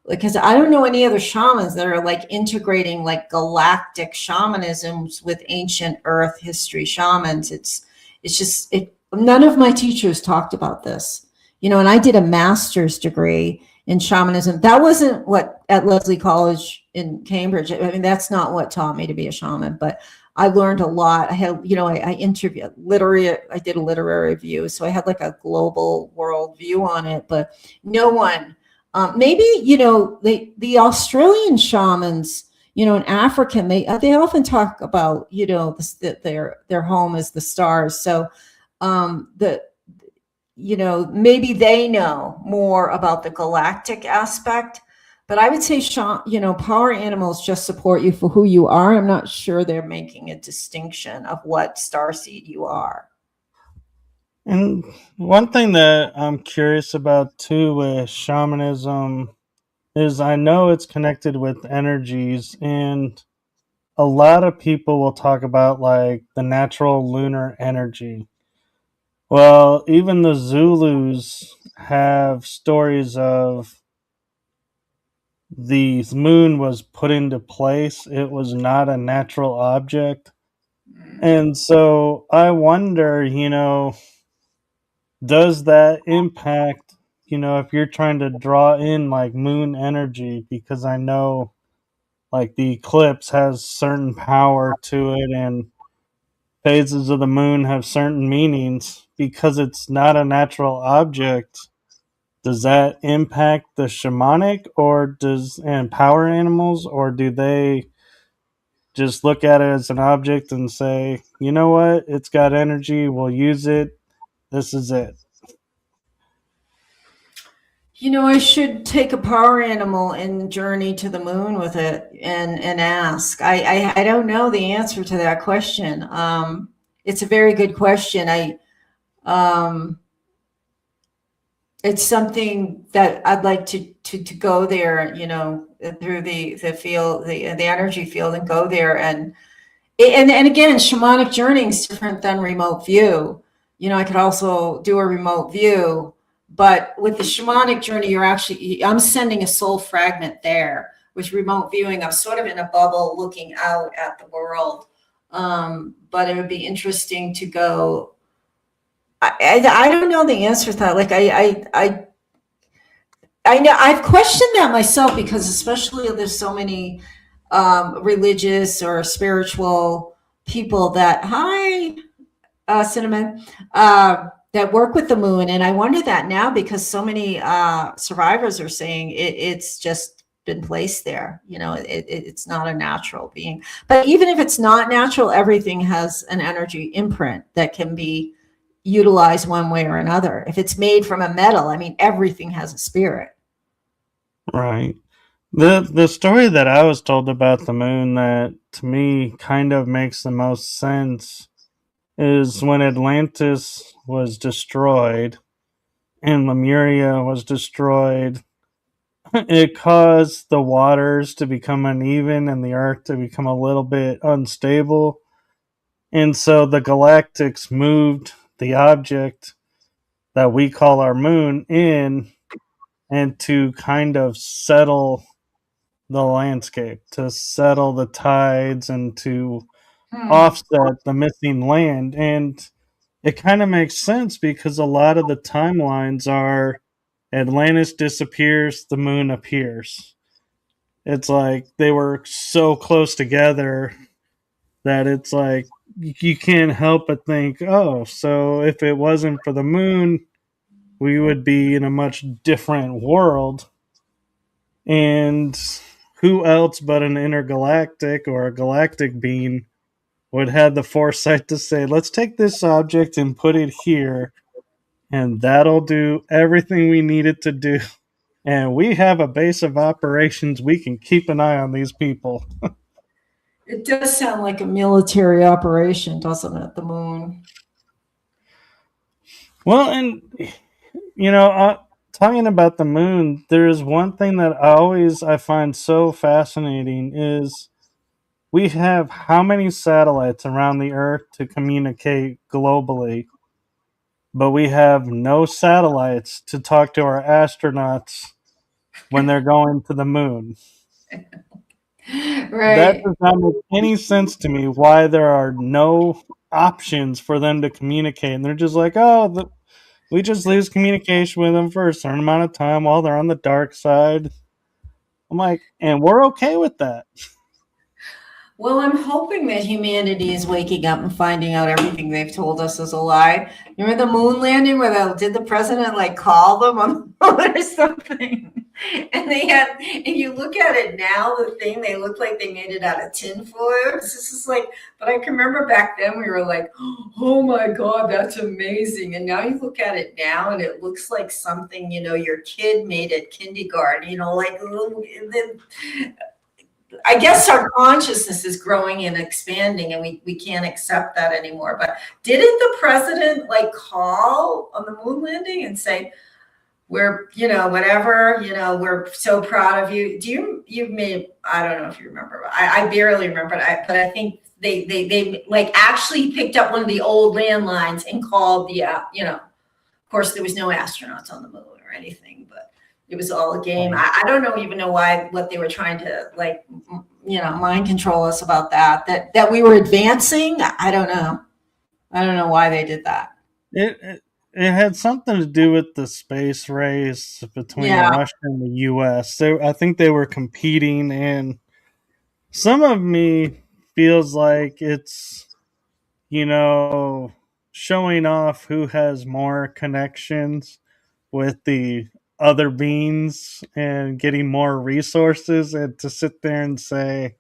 S1: because I don't know any other shamans that are like integrating like galactic shamanisms with ancient earth history shamans. It's just none of my teachers talked about this, and I did a master's degree in shamanism. That wasn't what at Lesley College in Cambridge. I mean, that's not what taught me to be a shaman, but I learned a lot. I had, I interviewed I did a literary review. So I had like a global world view on it, but no one, maybe, the Australian shamans, and African, they often talk about, their home is the stars. So maybe they know more about the galactic aspect, but I would say, power animals just support you for who you are. I'm not sure they're making a distinction of what starseed you are.
S2: And one thing that I'm curious about too with shamanism is I know it's connected with energies, and a lot of people will talk about like the natural lunar energy. Well, even the Zulus have stories of the moon was put into place. It was not a natural object. And so I wonder, does that impact, if you're trying to draw in like moon energy? Because I know like the eclipse has certain power to it, and phases of the moon have certain meanings. Because it's not a natural object, does that impact the shamanic and power animals, or do they just look at it as an object and say, you know what, it's got energy, we'll use it, this is it?
S1: I should take a power animal and journey to the moon with it and ask. I don't know the answer to that question. It's a very good question. Um, it's something that I'd like to go there, through the field, the energy field, and go there. And again, shamanic journey is different than remote view. I could also do a remote view, but with the shamanic journey, I'm sending a soul fragment there. With remote viewing, I'm sort of in a bubble looking out at the world. But it would be interesting to go. I don't know the answer to that. Like I know I've questioned that myself, because especially there's so many religious or spiritual people that cinnamon that work with the moon, and I wonder that now, because so many survivors are saying it's just been placed there. It's not a natural being. But even if it's not natural, everything has an energy imprint that can be utilized one way or another. If it's made from a metal, I mean, everything has a spirit.
S2: Right. The story that I was told about the moon that to me kind of makes the most sense is when Atlantis was destroyed and Lemuria was destroyed. It caused the waters to become uneven and the earth to become a little bit unstable. And so the galactics moved the object that we call our moon in, and to kind of settle the landscape, to settle the tides, and to offset the missing land. And it kind of makes sense because a lot of the timelines are Atlantis disappears, the moon appears. it's like they were so close together that it's like you can't help but think, oh, so if it wasn't for the moon, we would be in a much different world. And who else but an intergalactic or a galactic being would have the foresight to say, let's take this object and put it here, and that'll do everything we need it to do. And we have a base of operations. We can keep an eye on these people.
S1: It does sound like a military operation, doesn't it? The moon.
S2: Well, and talking about the moon, there's one thing that I find so fascinating is we have how many satellites around the Earth to communicate globally, but we have no satellites to talk to our astronauts when they're going to the moon. That
S1: Right.
S2: does not make any sense to me why there are no options for them to communicate. And they're just like, oh, we just lose communication with them for a certain amount of time while they're on the dark side. I'm like, and we're okay with that.
S1: Well, I'm hoping that humanity is waking up and finding out everything they've told us is a lie. Remember the moon landing where did the president like call them on the phone or something? And they had, if you look at it now, the thing, they look like they made it out of tinfoil. It's just like, but I can remember back then we were like, oh my God, that's amazing. And now you look at it now and it looks like something, your kid made at kindergarten, like I guess our consciousness is growing and expanding and we can't accept that anymore. But didn't the president like call on the moon landing and say, we're, whatever, we're so proud of you. You may, I don't know if you remember, I barely remember it, but I think they like actually picked up one of the old landlines and called of course there was no astronauts on the moon or anything, but it was all a game. I don't even know what they were trying to mind control us about that we were advancing. I don't know why they did that.
S2: It had something to do with the space race between Russia and the U.S. I think they were competing, and some of me feels like it's, showing off who has more connections with the other beings and getting more resources, and to sit there and say,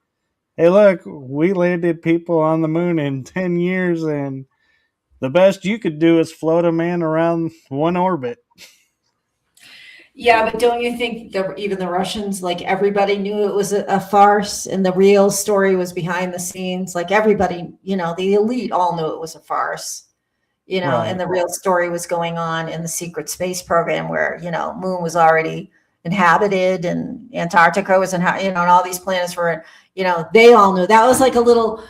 S2: hey, look, we landed people on the moon in 10 years, and the best you could do is float a man around one orbit.
S1: Yeah, but don't you think even the Russians, like everybody knew it was a farce and the real story was behind the scenes? Like everybody, the elite all knew it was a farce,
S2: Right.
S1: and the real story was going on in the secret space program where, moon was already inhabited and Antarctica was and all these planets were, they all knew. That was like a little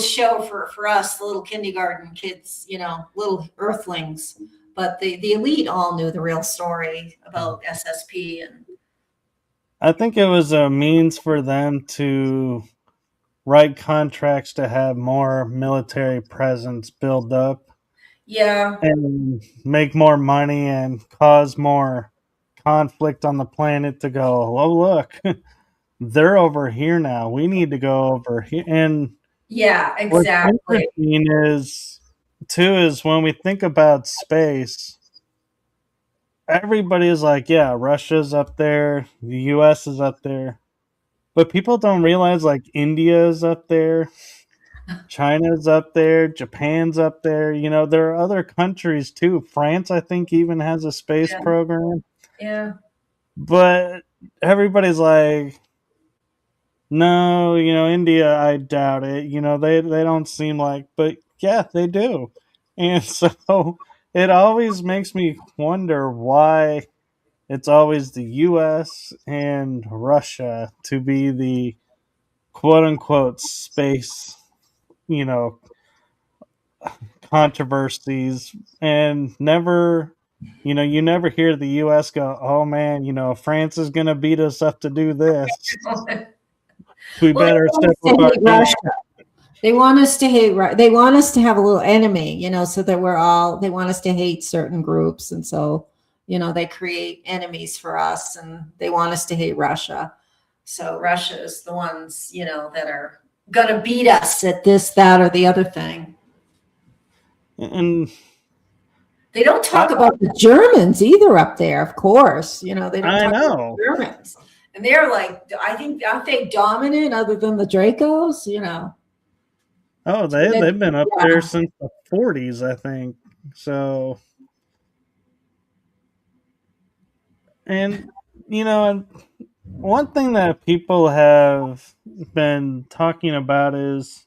S1: show for us, the little kindergarten kids, little earthlings. But the elite all knew the real story about SSP. And
S2: I think it was a means for them to write contracts to have more military presence build up.
S1: Yeah.
S2: And make more money and cause more conflict on the planet to go, oh, look, they're over here now. We need to go over here. And
S1: yeah, exactly.
S2: What's interesting is when we think about space, everybody is like, yeah, Russia's up there, the US is up there. But people don't realize like India is up there, China's up there, Japan's up there. There are other countries too. France, I think, even has a space program.
S1: Yeah.
S2: But everybody's like, no, India, I doubt it. They don't seem like, but yeah, they do. And so it always makes me wonder why it's always the US and Russia to be the quote unquote space, controversies, and never, you never hear the US go, oh man, France is going to beat us up to do this. We better step up our game.
S1: They want us to hate. They want us to have a little enemy, so that they want us to hate certain groups. And so, they create enemies for us and they want us to hate Russia. So Russia's the ones, that are going to beat us at this, that, or the other thing.
S2: And
S1: they don't talk about the Germans either up there, of course. They don't talk about the Germans. And they're like, I think, aren't they dominant other than the Dracos?
S2: Oh, they've been up there since the 40s, I think. So, and, one thing that people have been talking about is,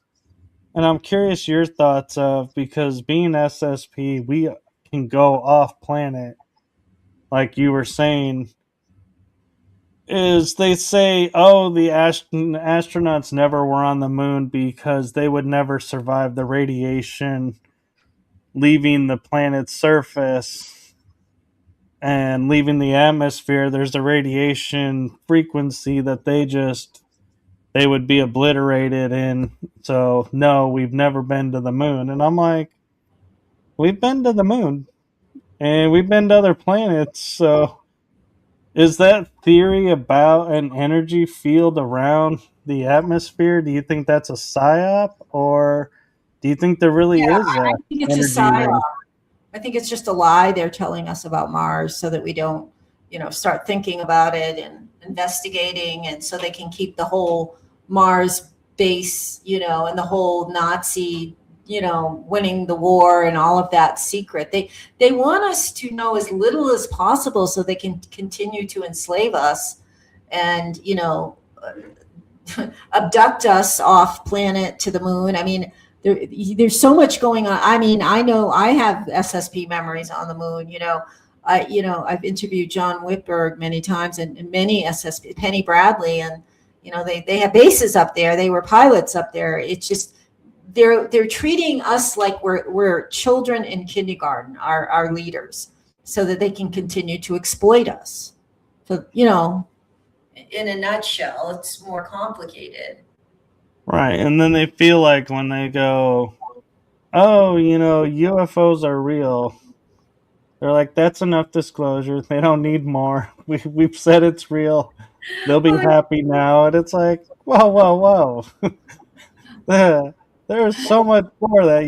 S2: and I'm curious your thoughts of, because being SSP, we can go off planet, like you were saying, is they say, oh, the astronauts never were on the moon because they would never survive the radiation leaving the planet's surface and leaving the atmosphere. There's a radiation frequency that they would be obliterated in. So no, we've never been to the moon. And I'm like, we've been to the moon and we've been to other planets. So is that theory about an energy field around the atmosphere, do you think that's a psyop, or do you think there really is
S1: I think it's a psyop. I think it's just a lie they're telling us about Mars so that we don't, start thinking about it and investigating, and so they can keep the whole Mars base, and the whole Nazi, winning the war and all of that secret. They want us to know as little as possible so they can continue to enslave us and, abduct us off planet to the moon. I mean, there's so much going on. I mean, I know I have SSP memories on the moon. I've interviewed John Whitberg many times, and many SSP, Penny Bradley, and they have bases up there. They were pilots up there. It's just they're treating us like we're children in kindergarten, our leaders, so that they can continue to exploit us. So in a nutshell, it's more complicated.
S2: Right. And then they feel like when they go, oh, UFOs are real, they're like, that's enough disclosure. They don't need more. We've said it's real. They'll be happy now. And it's like, whoa. There's so much more that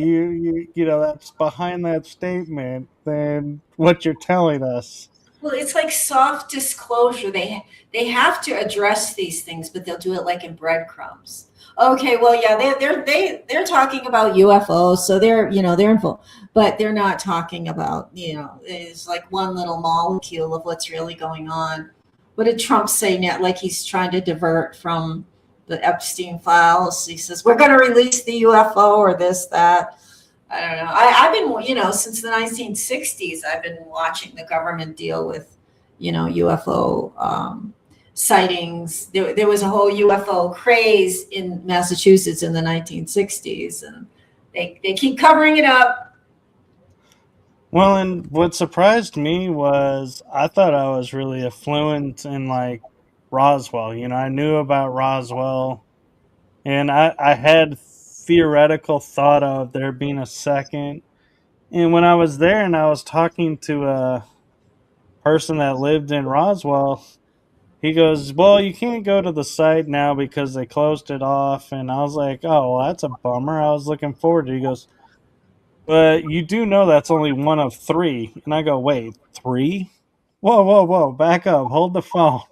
S2: that's behind that statement than what you're telling us.
S1: Well, it's like soft disclosure. They have to address these things, but they'll do it like in breadcrumbs. Okay, well, yeah, they're talking about UFOs, so they're info, but they're not talking about it's like one little molecule of what's really going on. What did Trump say now? Like he's trying to divert from the Epstein files. He says we're going to release the UFO or this, that. I don't know. I've been, since the 1960s, I've been watching the government deal with, UFO sightings. There was a whole UFO craze in Massachusetts in the 1960s, and they keep covering it up.
S2: Well, and what surprised me was I thought I was really affluent in like Roswell. I knew about Roswell, and I had theoretical thought of there being a second. And when I was there and I was talking to a person that lived in Roswell, he goes, well, you can't go to the site now because they closed it off. And I was like, oh, well, that's a bummer. I was looking forward to it. He goes, but you do know that's only one of three. And I go, wait, three? Whoa, back up. Hold the phone.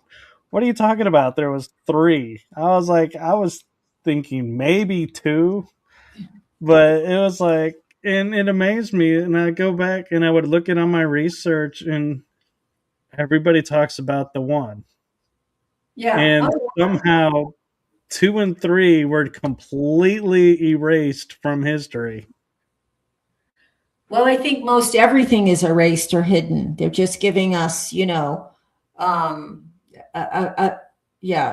S2: What are you talking about? There was three. I was thinking maybe two, but it was like, and it amazed me. And I go back and I would look at on my research, and everybody talks about the one.
S1: Yeah.
S2: And somehow 2 and 3 were completely erased from history.
S1: Well, I think most everything is erased or hidden. They're just giving us, yeah,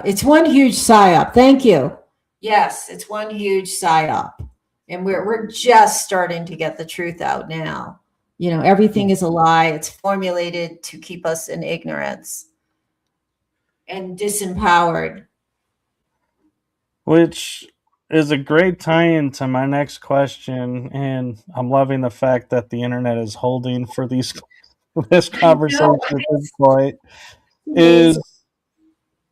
S1: it's one huge psyop. Thank you. Yes, it's one huge psyop. And we're just starting to get the truth out now. Everything is a lie. It's formulated to keep us in ignorance and disempowered.
S2: Which is a great tie-in to my next question, and I'm loving the fact that the internet is holding for this conversation at this point. Is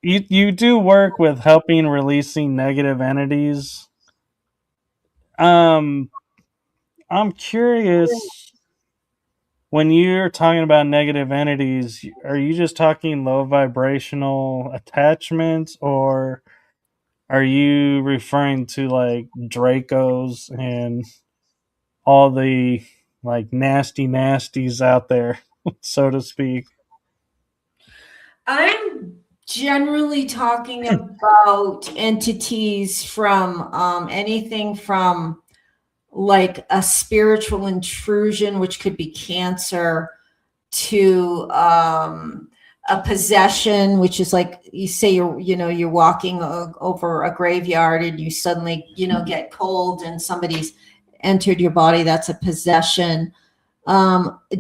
S2: you do work with helping releasing negative entities. I'm curious, when you're talking about negative entities, are you just talking low vibrational attachments, or are you referring to like Dracos and all the like nasty nasties out there, so to speak?
S1: I'm generally talking about entities from anything from like a spiritual intrusion, which could be cancer, to a possession, which is like you say you're walking over a graveyard and you suddenly get cold and somebody's entered your body. That's a possession.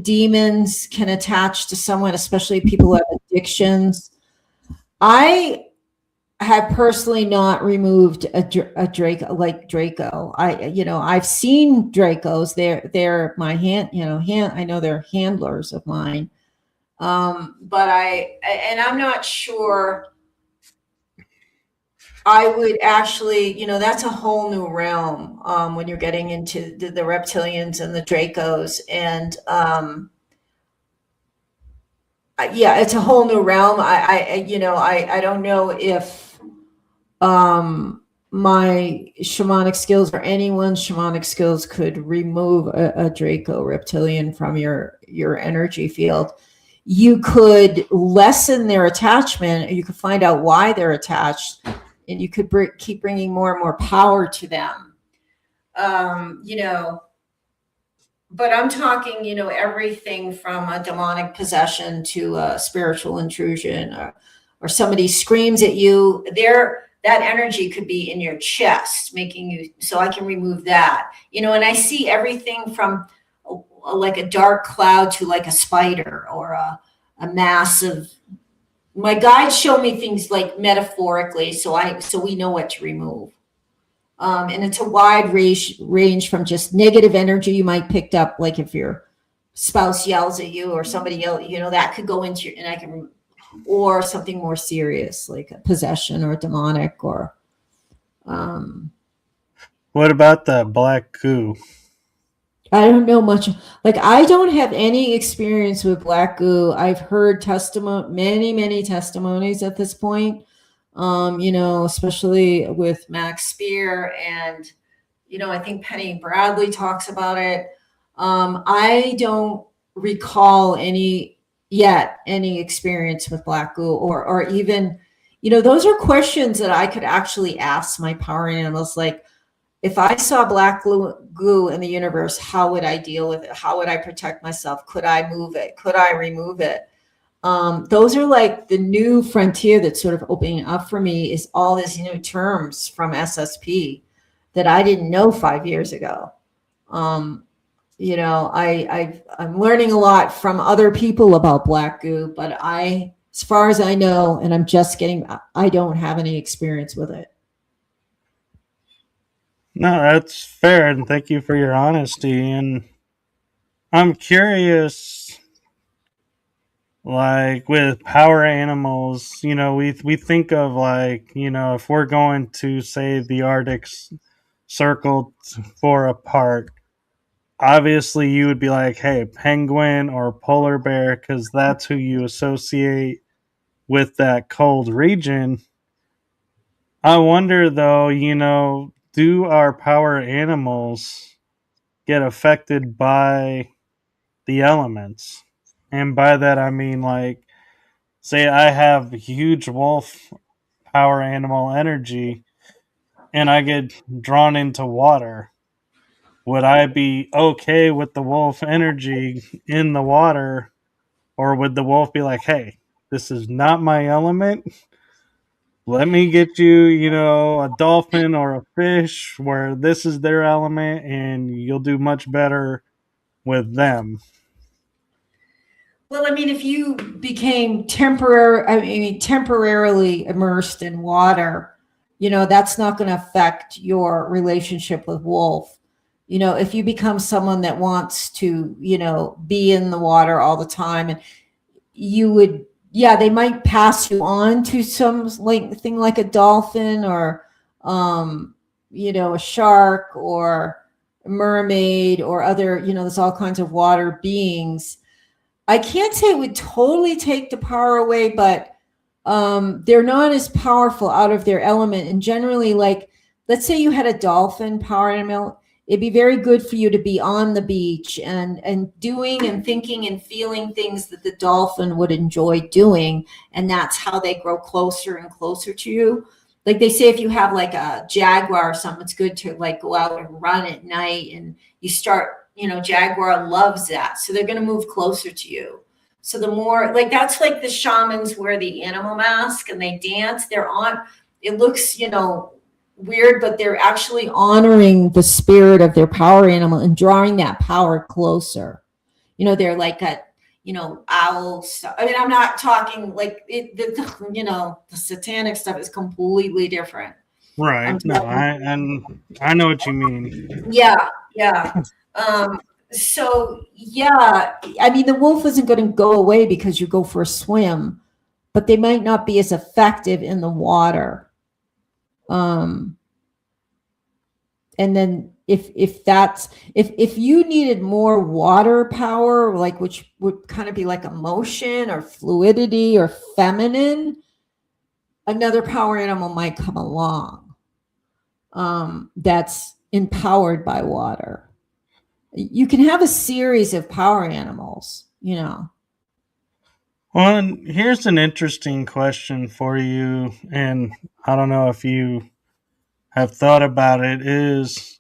S1: Demons can attach to someone, especially people who have addictions. I have personally not removed a Draco like Draco. I've seen Dracos. They're my hand. I know they're handlers of mine. But I'm not sure I would actually, that's a whole new realm when you're getting into the reptilians and the Dracos. And yeah, it's a whole new realm. I don't know if my shamanic skills or anyone's shamanic skills could remove a Draco reptilian from your energy field. You could lessen their attachment. You could find out why they're attached, and you could keep bringing more and more power to them. But I'm talking, everything from a demonic possession to a spiritual intrusion, or somebody screams at you. That energy could be in your chest, making you, so I can remove that. And I see everything from like a dark cloud to like a spider or a massive. My guides show me things like metaphorically, so we know what to remove. And it's a wide range from just negative energy you might picked up, like if your spouse yells at you or somebody yells, that could go into and I can, or something more serious like a possession or demonic or.
S2: What about the black goo?
S1: I don't know much. Like, I don't have any experience with black goo. I've heard many testimonies at this point. Especially with Max Spear, and I think Penny Bradley talks about it. I don't recall any experience with black goo, or even, those are questions that I could actually ask my power animals. Like, if I saw black goo in the universe, how would I deal with it? How would I protect myself? Could I move it? Could I remove it? Those are like the new frontier that's sort of opening up for me, is all these new terms from SSP that I didn't know 5 years ago. I'm learning a lot from other people about black goo, but as far as I know, and I don't have any experience with it.
S2: No, that's fair, and thank you for your honesty. And I'm curious, like with power animals, we think of like, if we're going to say the Arctic Circle for a park, obviously you would be like, hey, penguin or polar bear, because that's who you associate with that cold region. I wonder though, do our power animals get affected by the elements? And by that I mean, like, say I have huge wolf power animal energy and I get drawn into water. Would I be okay with the wolf energy in the water, or would the wolf be like, hey, this is not my element? Let me get you, a dolphin or a fish where this is their element and you'll do much better with them.
S1: Well, I mean, if you became temporarily immersed in water, that's not going to affect your relationship with wolf. If you become someone that wants to, be in the water all the time, and you would yeah, they might pass you on to some like thing like a dolphin or, a shark or a mermaid or other, there's all kinds of water beings. I can't say it would totally take the power away, but they're not as powerful out of their element. And generally, like, let's say you had a dolphin power animal, it'd be very good for you to be on the beach and doing and thinking and feeling things that the dolphin would enjoy doing. And that's how they grow closer and closer to you. Like they say, if you have like a jaguar or something, it's good to like go out and run at night and you start, jaguar loves that. So they're going to move closer to you. So the more, like, that's like the shamans wear the animal mask and they dance. They're on, it looks, weird, but they're actually honoring the spirit of their power animal and drawing that power closer. They're like a, owl stuff. I mean, I'm not talking like it, the satanic stuff is completely different.
S2: Right. No, I know what you mean.
S1: Yeah. Yeah. So yeah, I mean, the wolf isn't going to go away because you go for a swim, but they might not be as effective in the water. And then if you needed more water power, like which would kind of be like emotion or fluidity or feminine, another power animal might come along that's empowered by water. You can have a series of power animals,
S2: Well, and here's an interesting question for you, and I don't know if you have thought about it, is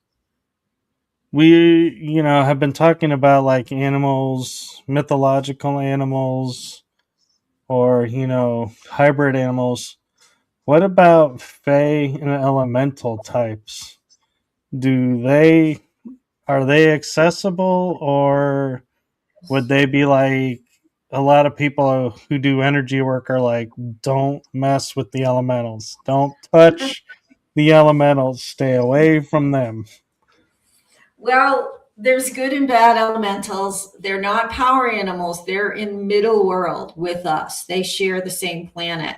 S2: we, have been talking about like animals, mythological animals, or, hybrid animals. What about fae and elemental types? Are they accessible, or would they be like, a lot of people who do energy work are like, don't mess with the elementals. Don't touch the elementals. Stay away from them.
S1: well, there's good and bad elementals. They're not power animals. They're in middle world with us. They share the same planet.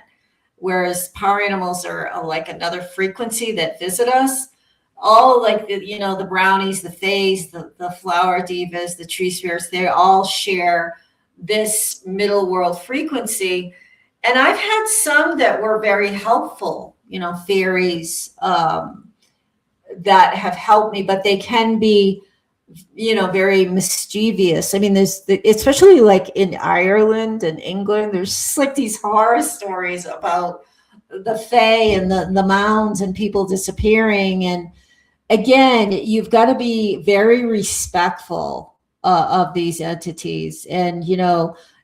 S1: Whereas power animals are like another frequency that visit us. All like the brownies, the fays, the flower divas, the tree spirits, they all share this middle world frequency. And I've had some that were very helpful, fairies, that have helped me, but they can be, very mischievous. I mean, especially like in Ireland and England, there's just like these horror stories about the fae and the mounds and people disappearing. And again, you've got to be very respectful of these entities. And,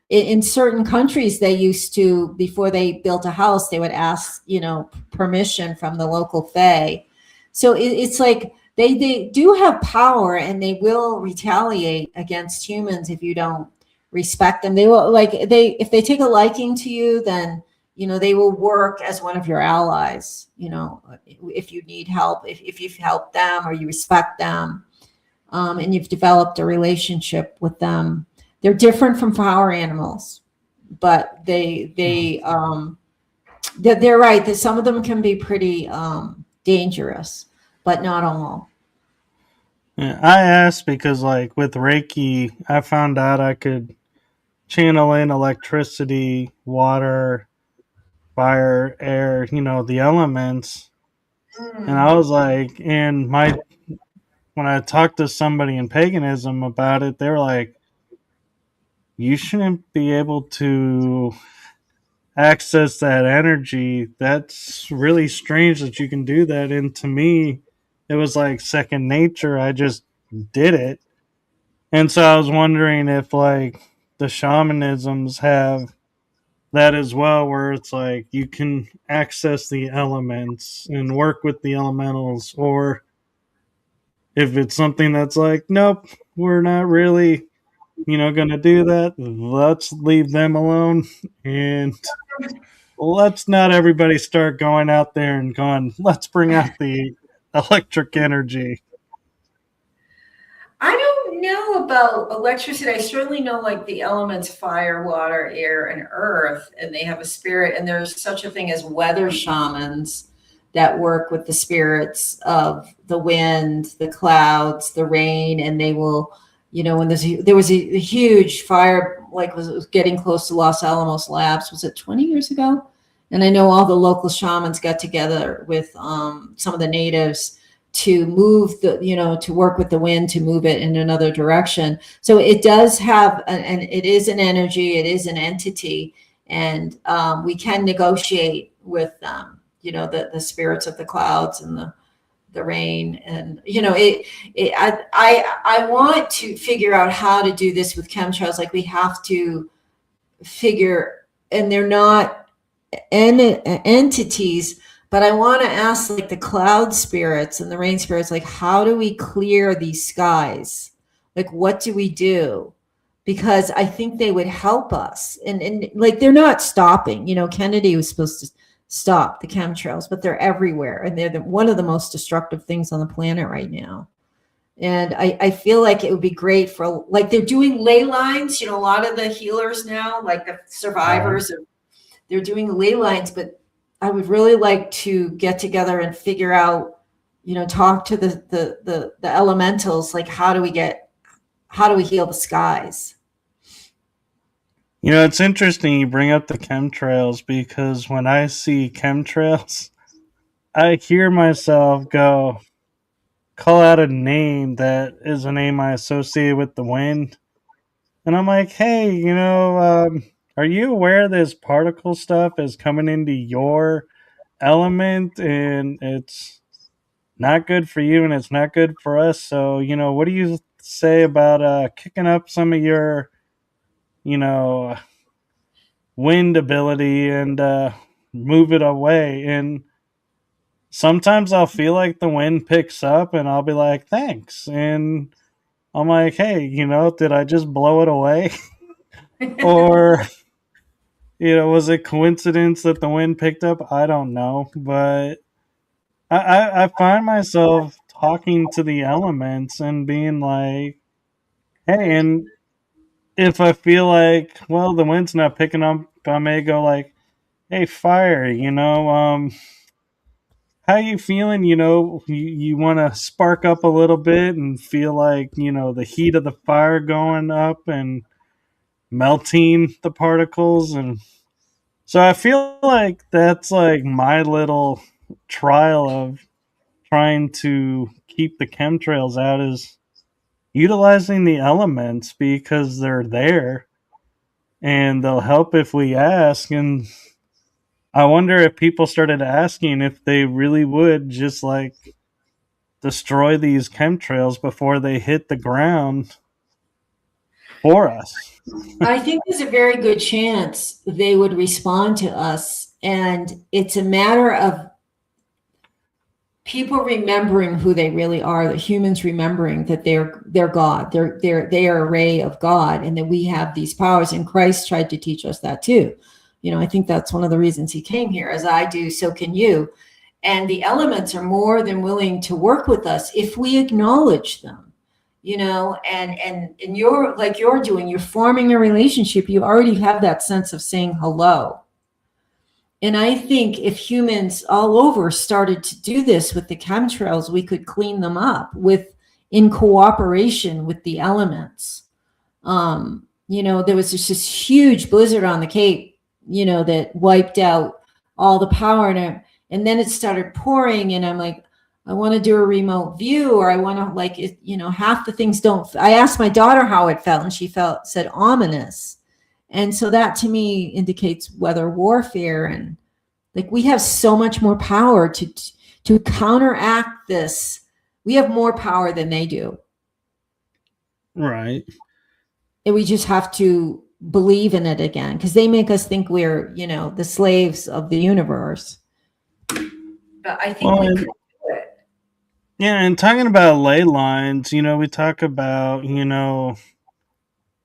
S1: in certain countries, they used to, before they built a house, they would ask, permission from the local fae. So it's like they do have power and they will retaliate against humans if you don't respect them. They will, like, if they take a liking to you, then they will work as one of your allies, if you need help, if you've helped them or you respect them, and you've developed a relationship with them. They're different from power animals, but they're right that some of them can be pretty dangerous, but not all.
S2: Yeah, I asked because, like, with Reiki, I found out I could channel in electricity, water, fire, air, the elements. And I was like, when I talked to somebody in paganism about it, they were like, you shouldn't be able to access that energy. That's really strange that you can do that. And to me, it was like second nature. I just did it. And so I was wondering if like the shamanisms have that as well, where it's like you can access the elements and work with the elementals, or if it's something that's like, nope, we're not really, going to do that. Let's leave them alone, and let's not everybody start going out there and going, let's bring out the electric energy.
S1: I don't know about electricity. I certainly know like the elements fire, water, air, and earth, and they have a spirit. And there's such a thing as weather shamans that work with the spirits of the wind, the clouds, the rain, and they will, when there was a huge fire, like was getting close to Los Alamos Labs. Was it 20 years ago? And I know all the local shamans got together with some of the natives to move to work with the wind to move it in another direction. So it does have, and it is an energy, it is an entity, and we can negotiate with them, the spirits of the clouds and the rain. And, I want to figure out how to do this with chemtrails. Like we have to figure, and they're not entities, but I want to ask like the cloud spirits and the rain spirits, like, how do we clear these skies? Like, what do we do? Because I think they would help us. And like, they're not stopping. Kennedy was supposed to stop the chemtrails, but they're everywhere. And they're one of the most destructive things on the planet right now. And I feel like it would be great for, like, they're doing ley lines, a lot of the healers now, like the survivors, they're doing ley lines, but I would really like to get together and figure out, talk to the elementals, like how do we heal the skies?
S2: It's interesting you bring up the chemtrails, because when I see chemtrails, I hear myself call out a name that is a name I associate with the wind. And I'm like, hey, are you aware this particle stuff is coming into your element and it's not good for you and it's not good for us? So, what do you say about kicking up some of your, wind ability and move it away? And sometimes I'll feel like the wind picks up and I'll be like, thanks. And I'm like, hey, did I just blow it away? Or was it coincidence that the wind picked up? I don't know, but I find myself talking to the elements and being like, hey, and if I feel like, well, the wind's not picking up, I may go like, hey, fire, how you feeling? You want to spark up a little bit and feel like, the heat of the fire going up and melting the particles. And so I feel like that's like my little trial of trying to keep the chemtrails out, is utilizing the elements, because they're there and they'll help if we ask. And I wonder if people started asking if they really would just like destroy these chemtrails before they hit the ground for us.
S1: I think there's a very good chance they would respond to us. And it's a matter of people remembering who they really are, the humans remembering that they're God, they are a ray of God, and that we have these powers. And Christ tried to teach us that too. I think that's one of the reasons he came here. As I do, so can you. And the elements are more than willing to work with us if we acknowledge them. And you're like you're doing, you're forming a relationship. You already have that sense of saying hello. And I think if humans all over started to do this with the chemtrails, we could clean them up in cooperation with the elements. There was just this huge blizzard on the Cape, that wiped out all the power and then it started pouring, and I'm like, I want to do a remote view, or I want to, like, it, half the things don't. I asked my daughter how it felt, and she said ominous. And so that to me indicates weather warfare. And like, we have so much more power to counteract this. We have more power than they do.
S2: Right.
S1: And we just have to believe in it again, because they make us think we're, the slaves of the universe. But I think we could do it.
S2: Yeah, and talking about ley lines, we talk about,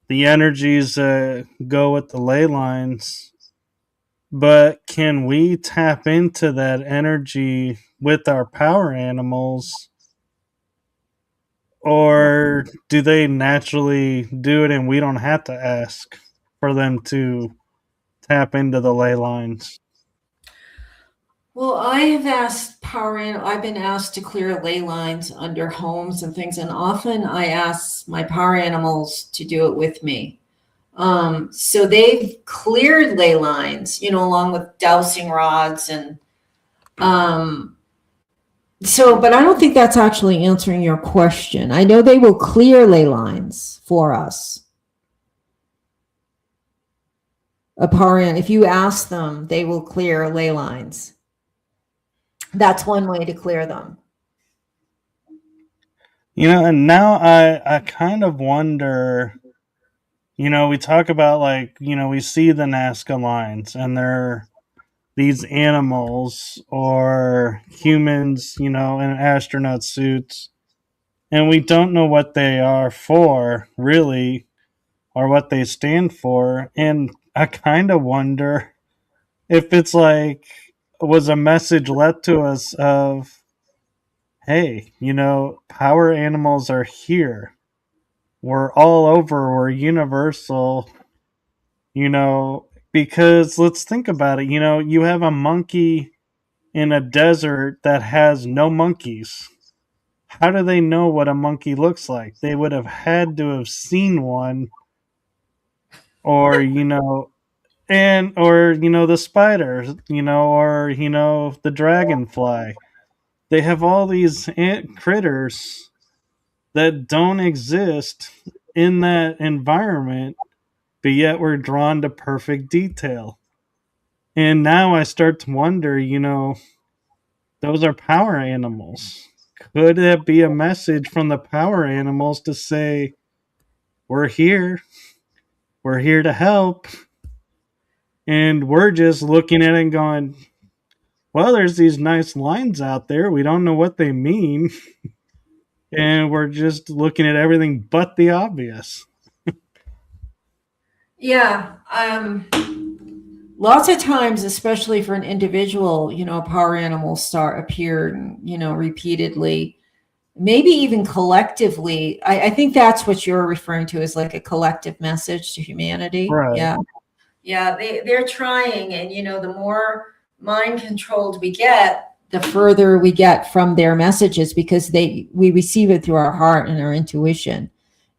S2: the energies that go with the ley lines, but can we tap into that energy with our power animals Or do they naturally do it and we don't have to ask for them to tap into the ley lines?
S1: Well, I've been asked to clear ley lines under homes and things, and often I ask my power animals to do it with me. So they've cleared ley lines, along with dowsing rods and but I don't think that's actually answering your question. I know they will clear ley lines for us. If you ask them, they will clear ley lines. That's one way to clear them.
S2: And now I kind of wonder, we talk about we see the Nazca lines and they're these animals or humans, in astronaut suits, and we don't know what they are for, really, or what they stand for. And I kind of wonder if it's was a message led to us of, hey, power animals are here. We're all over. We're universal, because let's think about it. You have a monkey in a desert that has no monkeys. How do they know what a monkey looks like? They would have had to have seen one, or the spider, or the dragonfly. They have all these ant critters that don't exist in that environment, but yet we're drawn to perfect detail. And now I start to wonder, those are power animals. Could it be a message from the power animals to say, we're here, to help, and we're just looking at it and going, well, there's these nice lines out there. We don't know what they mean. And we're just looking at everything but the obvious.
S1: Yeah. Lots of times, especially for an individual, power animals start appearing, repeatedly, maybe even collectively. I think that's what you're referring to as like a collective message to humanity.
S2: Right.
S1: Yeah. Yeah. They're trying. And, the more mind controlled we get, the further we get from their messages, because we receive it through our heart and our intuition.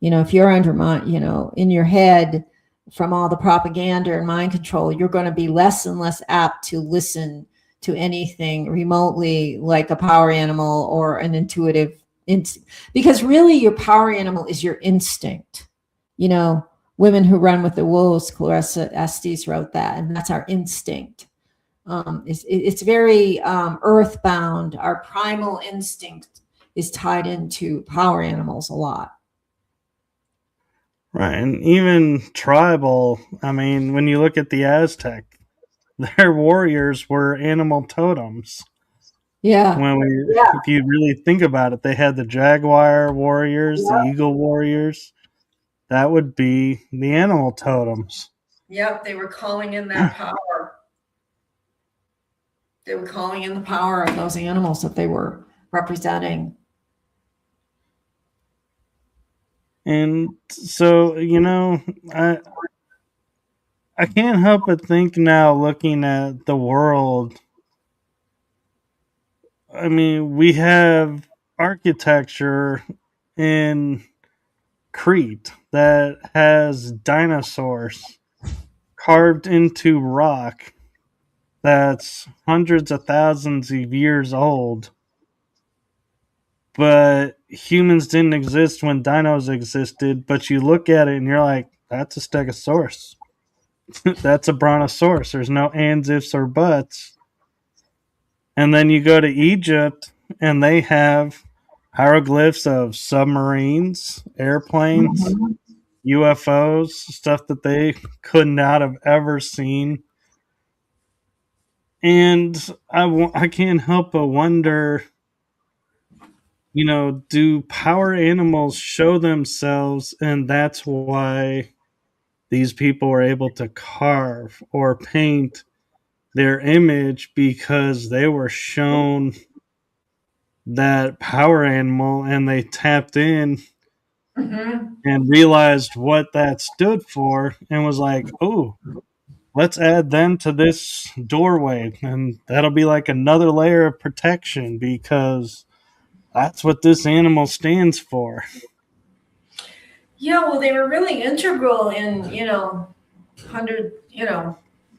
S1: If you're undermined, in your head from all the propaganda and mind control, you're going to be less and less apt to listen to anything remotely like a power animal or an intuitive because really your power animal is your instinct. Women Who Run with the Wolves, Clarissa Estes wrote that, and that's our instinct. It's very earthbound. Our primal instinct is tied into power animals a lot.
S2: Right. And even tribal, when you look at the Aztec, their warriors were animal totems.
S1: Yeah.
S2: If you really think about it, they had the jaguar warriors, the eagle warriors. That would be the animal totems.
S1: Yep, they were calling in that power. They were calling in the power of those animals that they were representing.
S2: And so, I can't help but think now, looking at the world. We have architecture in Crete that has dinosaurs carved into rock that's hundreds of thousands of years old. But humans didn't exist when dinos existed. But you look at it and you're like, that's a stegosaurus. That's a brontosaurus. There's no ands, ifs, or buts. And then you go to Egypt and they have hieroglyphs of submarines, airplanes, UFOs, stuff that they could not have ever seen. And I can't help but wonder, do power animals show themselves, and that's why these people were able to carve or paint their image, because they were shown that power animal and they tapped in
S1: Mm-hmm.
S2: and realized what that stood for and was like, oh, let's add them to this doorway. And that'll be like another layer of protection because that's what this animal stands for.
S1: Yeah, well, they were really integral in,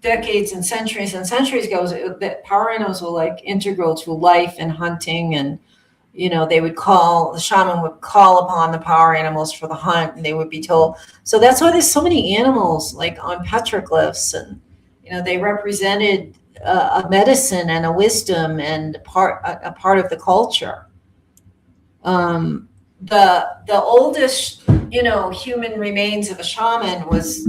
S1: decades and centuries ago. That power animals were like integral to life and hunting, and the shaman would call upon the power animals for the hunt, and they would be told. So that's why there's so many animals like on petroglyphs, and they represented a medicine and a wisdom and a part of the culture. The oldest human remains of a shaman was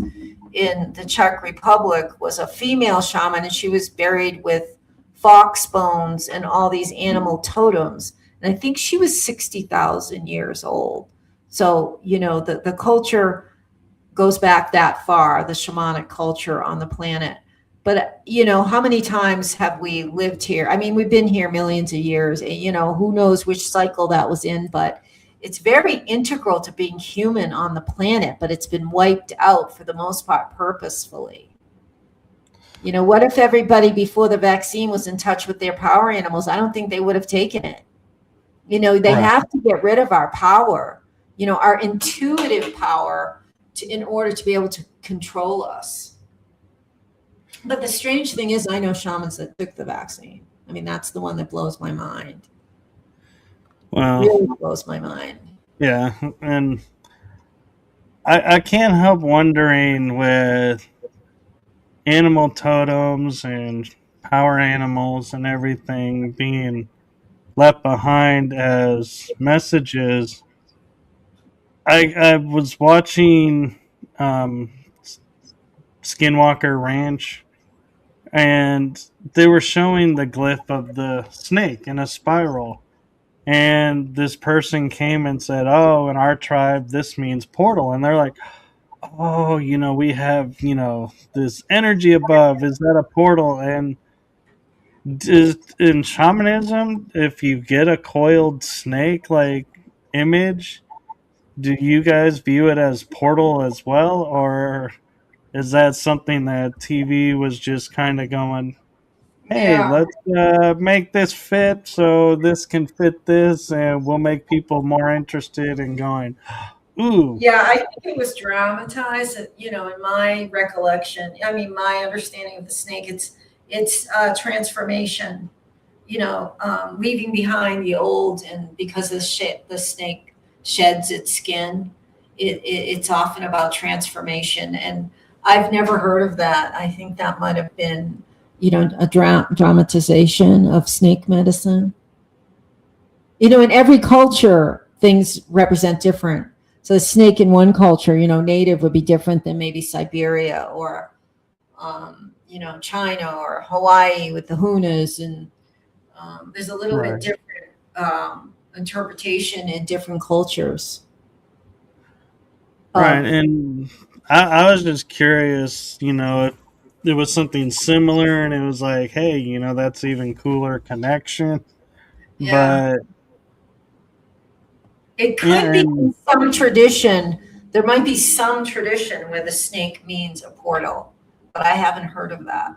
S1: in the Czech Republic, was a female shaman, and she was buried with fox bones and all these animal totems. And I think she was 60,000 years old. So, the culture goes back that far, the shamanic culture on the planet. But, how many times have we lived here? I mean, we've been here millions of years. Who knows which cycle that was in, but it's very integral to being human on the planet, but it's been wiped out for the most part purposefully. What if everybody before the vaccine was in touch with their power animals? I don't think they would have taken it. They
S2: Right.
S1: have to get rid of our power, our intuitive power in order to be able to control us. But the strange thing is, I know shamans that took the vaccine. I mean, that's the one that blows my mind.
S2: Well,
S1: Really blows my mind.
S2: yeah. And I can't help wondering with animal totems and power animals and everything being left behind as messages. I was watching Skinwalker Ranch, and they were showing the glyph of the snake in a spiral. And this person came and said, oh, in our tribe, this means portal. And they're like, oh, we have, this energy above. Is that a portal? And in shamanism, if you get a coiled snake like image, do you guys view it as portal as well? Or is that something that TV was just kind of going, hey,
S1: Yeah.
S2: let's make this fit so this can fit this, and we'll make people more interested in going, ooh.
S1: Yeah, I think it was dramatized, in my recollection. I mean, my understanding of the snake, it's transformation, leaving behind the old, and because the snake sheds its skin, it's often about transformation. And I've never heard of that. I think that might have been, a dramatization of snake medicine. In every culture, things represent different. So a snake in one culture, native would be different than maybe Siberia or, China or Hawaii with the hunas. And there's a little bit different interpretation in different cultures.
S2: Right. And I was just curious, if it was something similar and it was like, hey, that's even cooler connection.
S1: Yeah.
S2: But
S1: it could be some tradition. There might be some tradition where the snake means a portal, but I haven't heard of that.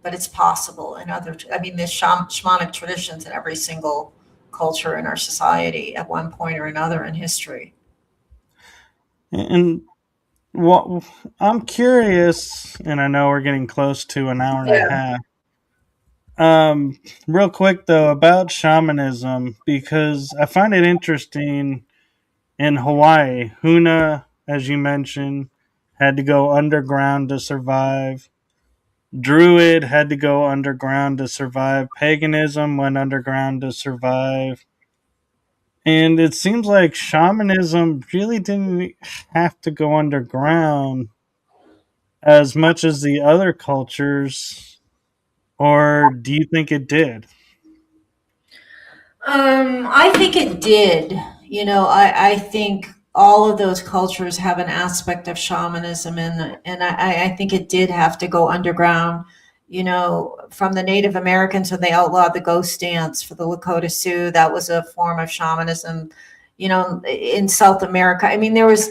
S1: But it's possible in there's shamanic traditions in every single culture in our society at one point or another in history.
S2: And what I'm curious, and I know we're getting close to an hour and a half. Real quick though about shamanism, because I find it interesting. In Hawaii, Huna, as you mentioned, had to go underground to survive. Druid had to go underground to survive. Paganism went underground to survive. And it seems like shamanism really didn't have to go underground as much as the other cultures. Or do you think it did?
S1: I think it did. I think all of those cultures have an aspect of shamanism, and I think it did have to go underground. from the Native Americans when they outlawed the ghost dance for the Lakota Sioux. That was a form of shamanism. In South America, I mean, there was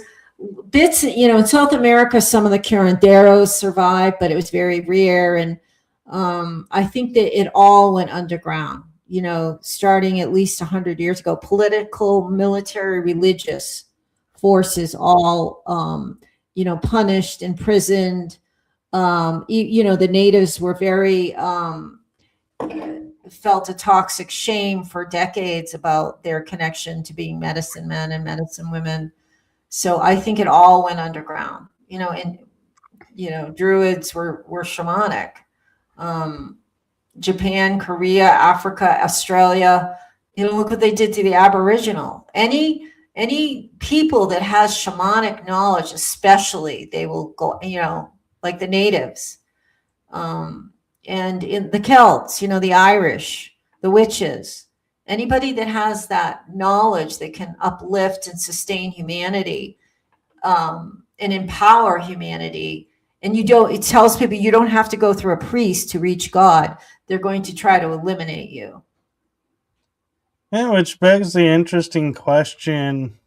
S1: bits, in South America, some of the curanderos survived, but it was very rare. And I think that it all went underground, starting at least 100 years ago. Political, military, religious forces all, punished, imprisoned. The natives were very, felt a toxic shame for decades about their connection to being medicine men and medicine women. So I think it all went underground, and, Druids were shamanic. Japan, Korea, Africa, Australia, look what they did to the Aboriginal. Any people that has shamanic knowledge, especially, they will go, like the natives. And in the Celts, the Irish, the witches, anybody that has that knowledge that can uplift and sustain humanity, and empower humanity. And it tells people you don't have to go through a priest to reach God. They're going to try to eliminate you.
S2: Yeah, which begs the interesting question,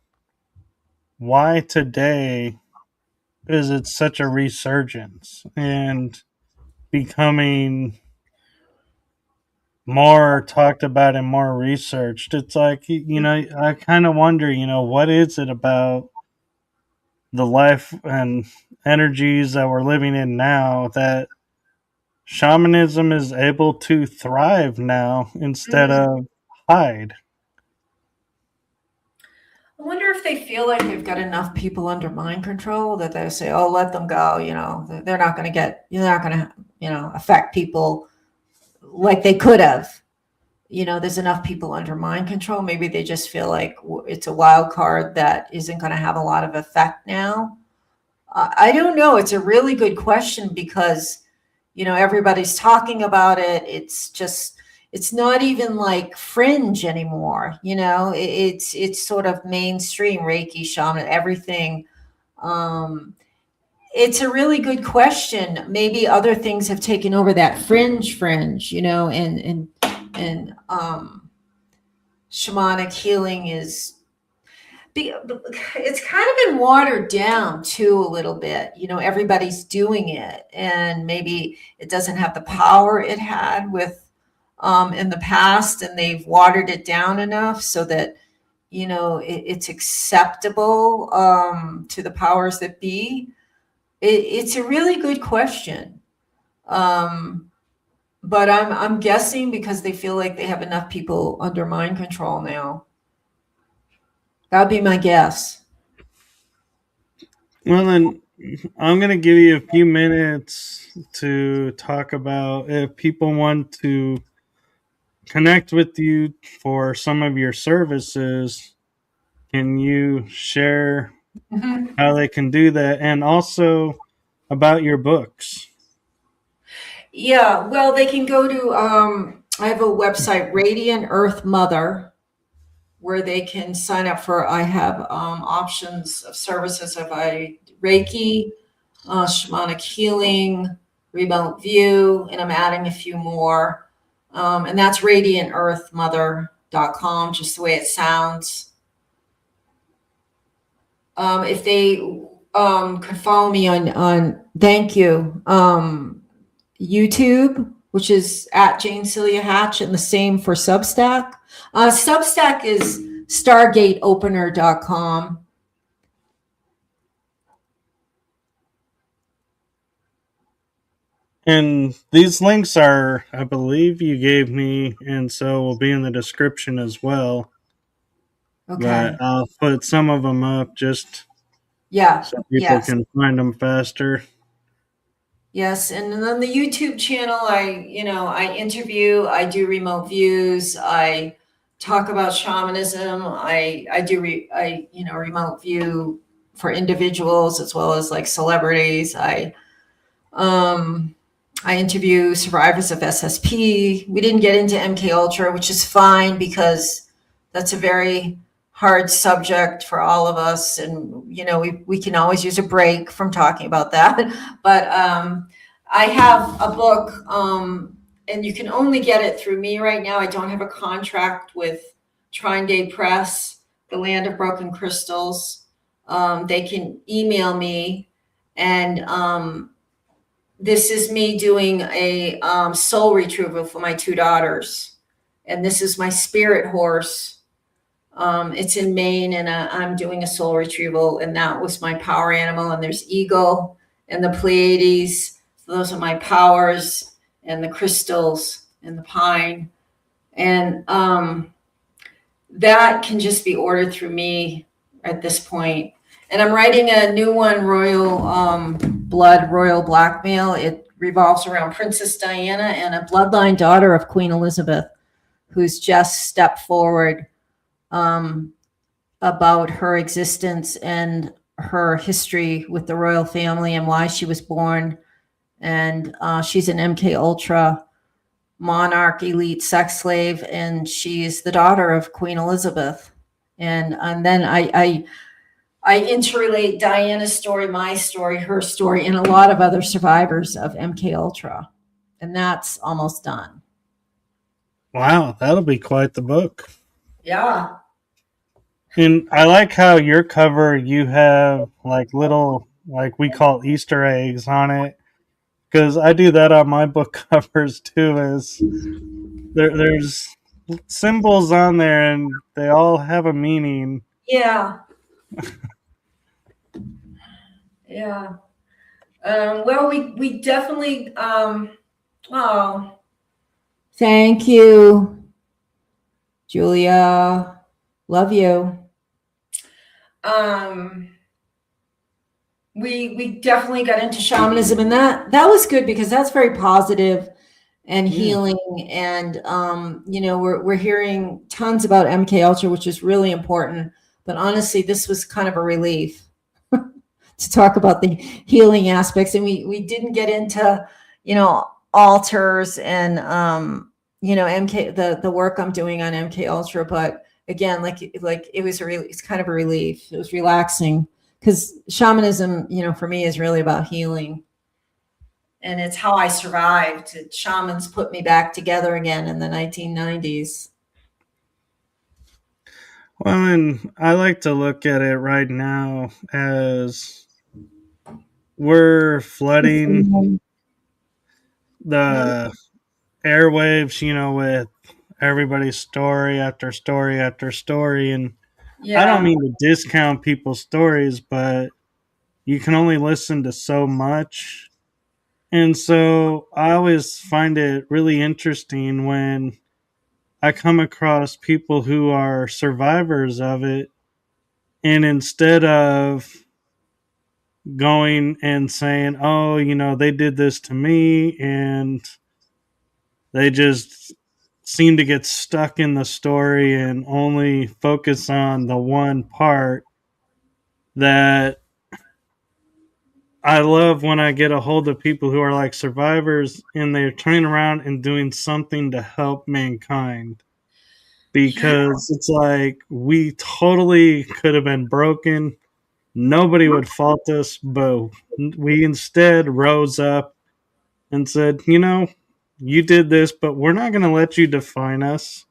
S2: why today is it such a resurgence and becoming more talked about and more researched? It's like, I kind of wonder, what is it about the life and energies that we're living in now that shamanism is able to thrive now instead of hide?
S1: I wonder if they feel like they've got enough people under mind control that they say, "Oh, let them go." They're not going to you're not going to, affect people like they could have. There's enough people under mind control. Maybe they just feel like it's a wild card that isn't going to have a lot of effect now. I don't know. It's a really good question because, everybody's talking about it. It's not even like fringe anymore. It's sort of mainstream Reiki, shaman, everything. It's a really good question. Maybe other things have taken over that fringe, and shamanic healing it's kind of been watered down too a little bit. Everybody's doing it, and maybe it doesn't have the power it had with in the past, and they've watered it down enough so that it's acceptable to the powers that be. It's a really good question. But I'm guessing because they feel like they have enough people under mind control now. That'd be my guess.
S2: Well, then I'm going to give you a few minutes to talk about if people want to connect with you for some of your services. Can you share how they can do that, and also about your books?
S1: Yeah, well, they can go to, I have a website, Radiant Earth Mother, where they can sign up for, I have options of services of Reiki, shamanic healing, remote view, and I'm adding a few more. And that's radiantearthmother.com, just the way it sounds. If they could follow me on thank you, YouTube, which is at Jane Celia Hatch, and the same for Substack. Substack is stargateopener.com.
S2: And these links are, I believe you gave me, and so will be in the description as well.
S1: Okay.
S2: But I'll put some of them up just so people can find them faster.
S1: Yes, and on the YouTube channel, I interview, I do remote views, I talk about shamanism, I do remote view for individuals as well as like celebrities. I interview survivors of SSP. We didn't get into MKUltra, which is fine because that's a very hard subject for all of us, and we can always use a break from talking about that. But I have a book, and you can only get it through me right now. I don't have a contract with Trine Day Press, the Land of Broken Crystals. They can email me, and this is me doing a soul retrieval for my two daughters. And this is my spirit horse. It's in Maine, and I'm doing a soul retrieval, and that was my power animal. And there's Eagle and the Pleiades. So those are my powers, and the crystals and the pine. And that can just be ordered through me at this point. And I'm writing a new one, Royal Blood, Royal Blackmail. It revolves around Princess Diana and a bloodline daughter of Queen Elizabeth, who's just stepped forward about her existence and her history with the royal family and why she was born. And she's an MKUltra monarch elite sex slave, and she's the daughter of Queen Elizabeth. And then I interrelate Diana's story, my story, her story, and a lot of other survivors of MKUltra. And that's almost done.
S2: Wow, that'll be quite the book.
S1: Yeah.
S2: And I like how your cover, you have like little, like we call Easter eggs on it. Because I do that on my book covers too. Is there's symbols on there, and they all have a meaning.
S1: Yeah. Yeah. Well, we definitely. Oh, thank you, Julia. Love you. We definitely got into shamanism, and that was good because that's very positive and healing. And we're hearing tons about MKUltra, which is really important. But honestly, this was kind of a relief to talk about the healing aspects. And we didn't get into altars and the work I'm doing on MKUltra. But again, like it's kind of a relief. It was relaxing. Because shamanism, for me is really about healing. And it's how I survived. Shamans put me back together again in the 1990s.
S2: Well, and I like to look at it right now as we're flooding the airwaves, with everybody's story after story after story. And I don't mean to discount people's stories, but you can only listen to so much. And so I always find it really interesting when I come across people who are survivors of it. And instead of going and saying, oh, they did this to me, and they just seem to get stuck in the story and only focus on the one part, that I love when I get a hold of people who are like survivors and they're turning around and doing something to help mankind. Because it's like we totally could have been broken. Nobody would fault us, but we instead rose up and said, you did this, but we're not going to let you define us.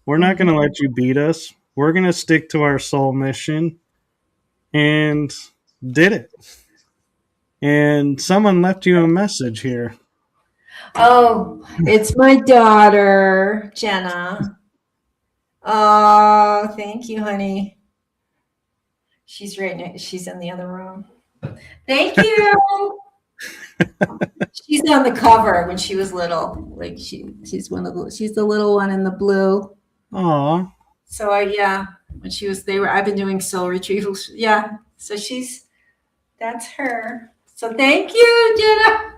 S2: We're not going to let you beat us. We're going to stick to our soul mission, and did it. And someone left you a message here.
S1: Oh, it's my daughter, Jenna. Oh, thank you, honey. She's right now. She's in the other room. Thank you. She's on the cover when she was little. Like she's the little one in the blue.
S2: Aw.
S1: So when she was, I've been doing soul retrievals. Yeah. So that's her. So thank you, Jenna.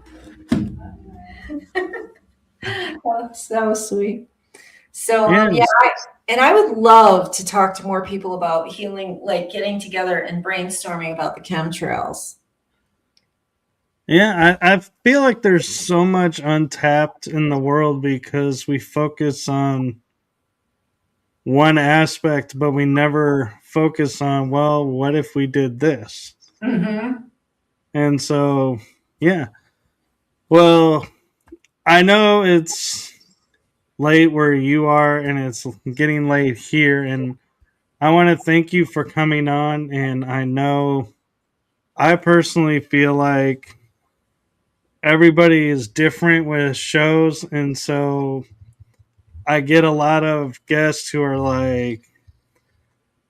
S1: Oh, so sweet. So
S2: Yes.
S1: and I would love to talk to more people about healing, like getting together and brainstorming about the chemtrails.
S2: Yeah, I feel like there's so much untapped in the world because we focus on one aspect, but we never focus on, well, what if we did this?
S1: Mm-hmm.
S2: And so, yeah. Well, I know it's late where you are and it's getting late here, and I want to thank you for coming on. And I know I personally feel like everybody is different with shows, and so I get a lot of guests who are like,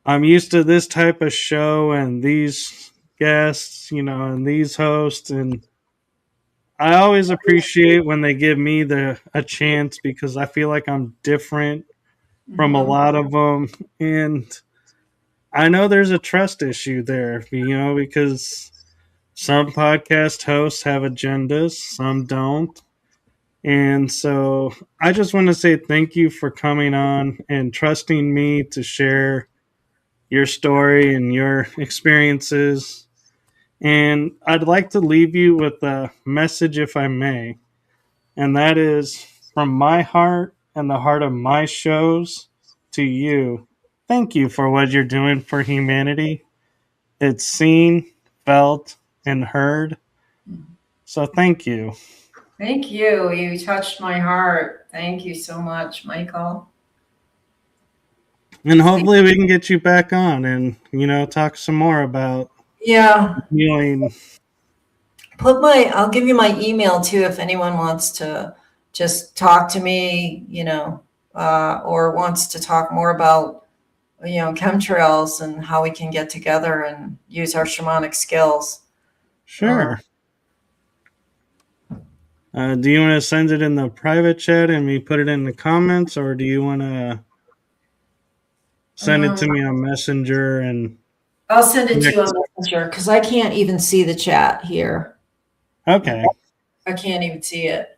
S2: I'm used to this type of show and these guests, and these hosts, and I always appreciate when they give me a chance because I feel like I'm different from a lot of them, and I know there's a trust issue there, because some podcast hosts have agendas, some don't. And so I just want to say thank you for coming on and trusting me to share your story and your experiences. And I'd like to leave you with a message, if I may. And that is from my heart and the heart of my shows to you. Thank you for what you're doing for humanity. It's seen, felt, and heard. So thank you.
S1: Thank you. You touched my heart. Thank you so much, Michael.
S2: And hopefully we can get you back on and, talk some more about healing.
S1: I'll give you my email too if anyone wants to just talk to me, or wants to talk more about, chemtrails and how we can get together and use our shamanic skills.
S2: Sure. Do you want to send it in the private chat and we put it in the comments, or do you want to send it to me on Messenger? And
S1: I'll send it to you on Messenger because I can't even see the chat here.
S2: Okay.
S1: I can't even see it.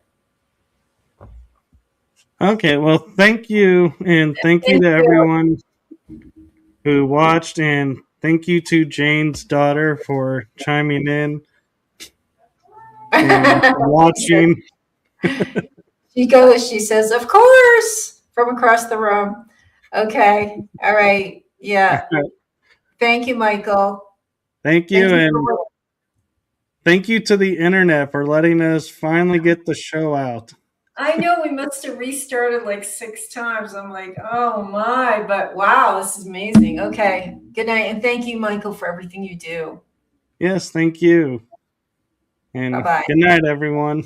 S2: Okay, well, thank you, and thank you to everyone who watched, and thank you to Jane's daughter for chiming in and watching.
S1: She says, of course, from across the room. Okay, all right, yeah. Thank you, Michael.
S2: Thank you, and thank you to the internet for letting us finally get the show out.
S1: I know we must have restarted like 6 times. I'm like, oh my, but wow, this is amazing. Okay, good night, and thank you, Michael, for everything you do.
S2: Yes, thank you. And
S1: bye-bye.
S2: Good night, everyone.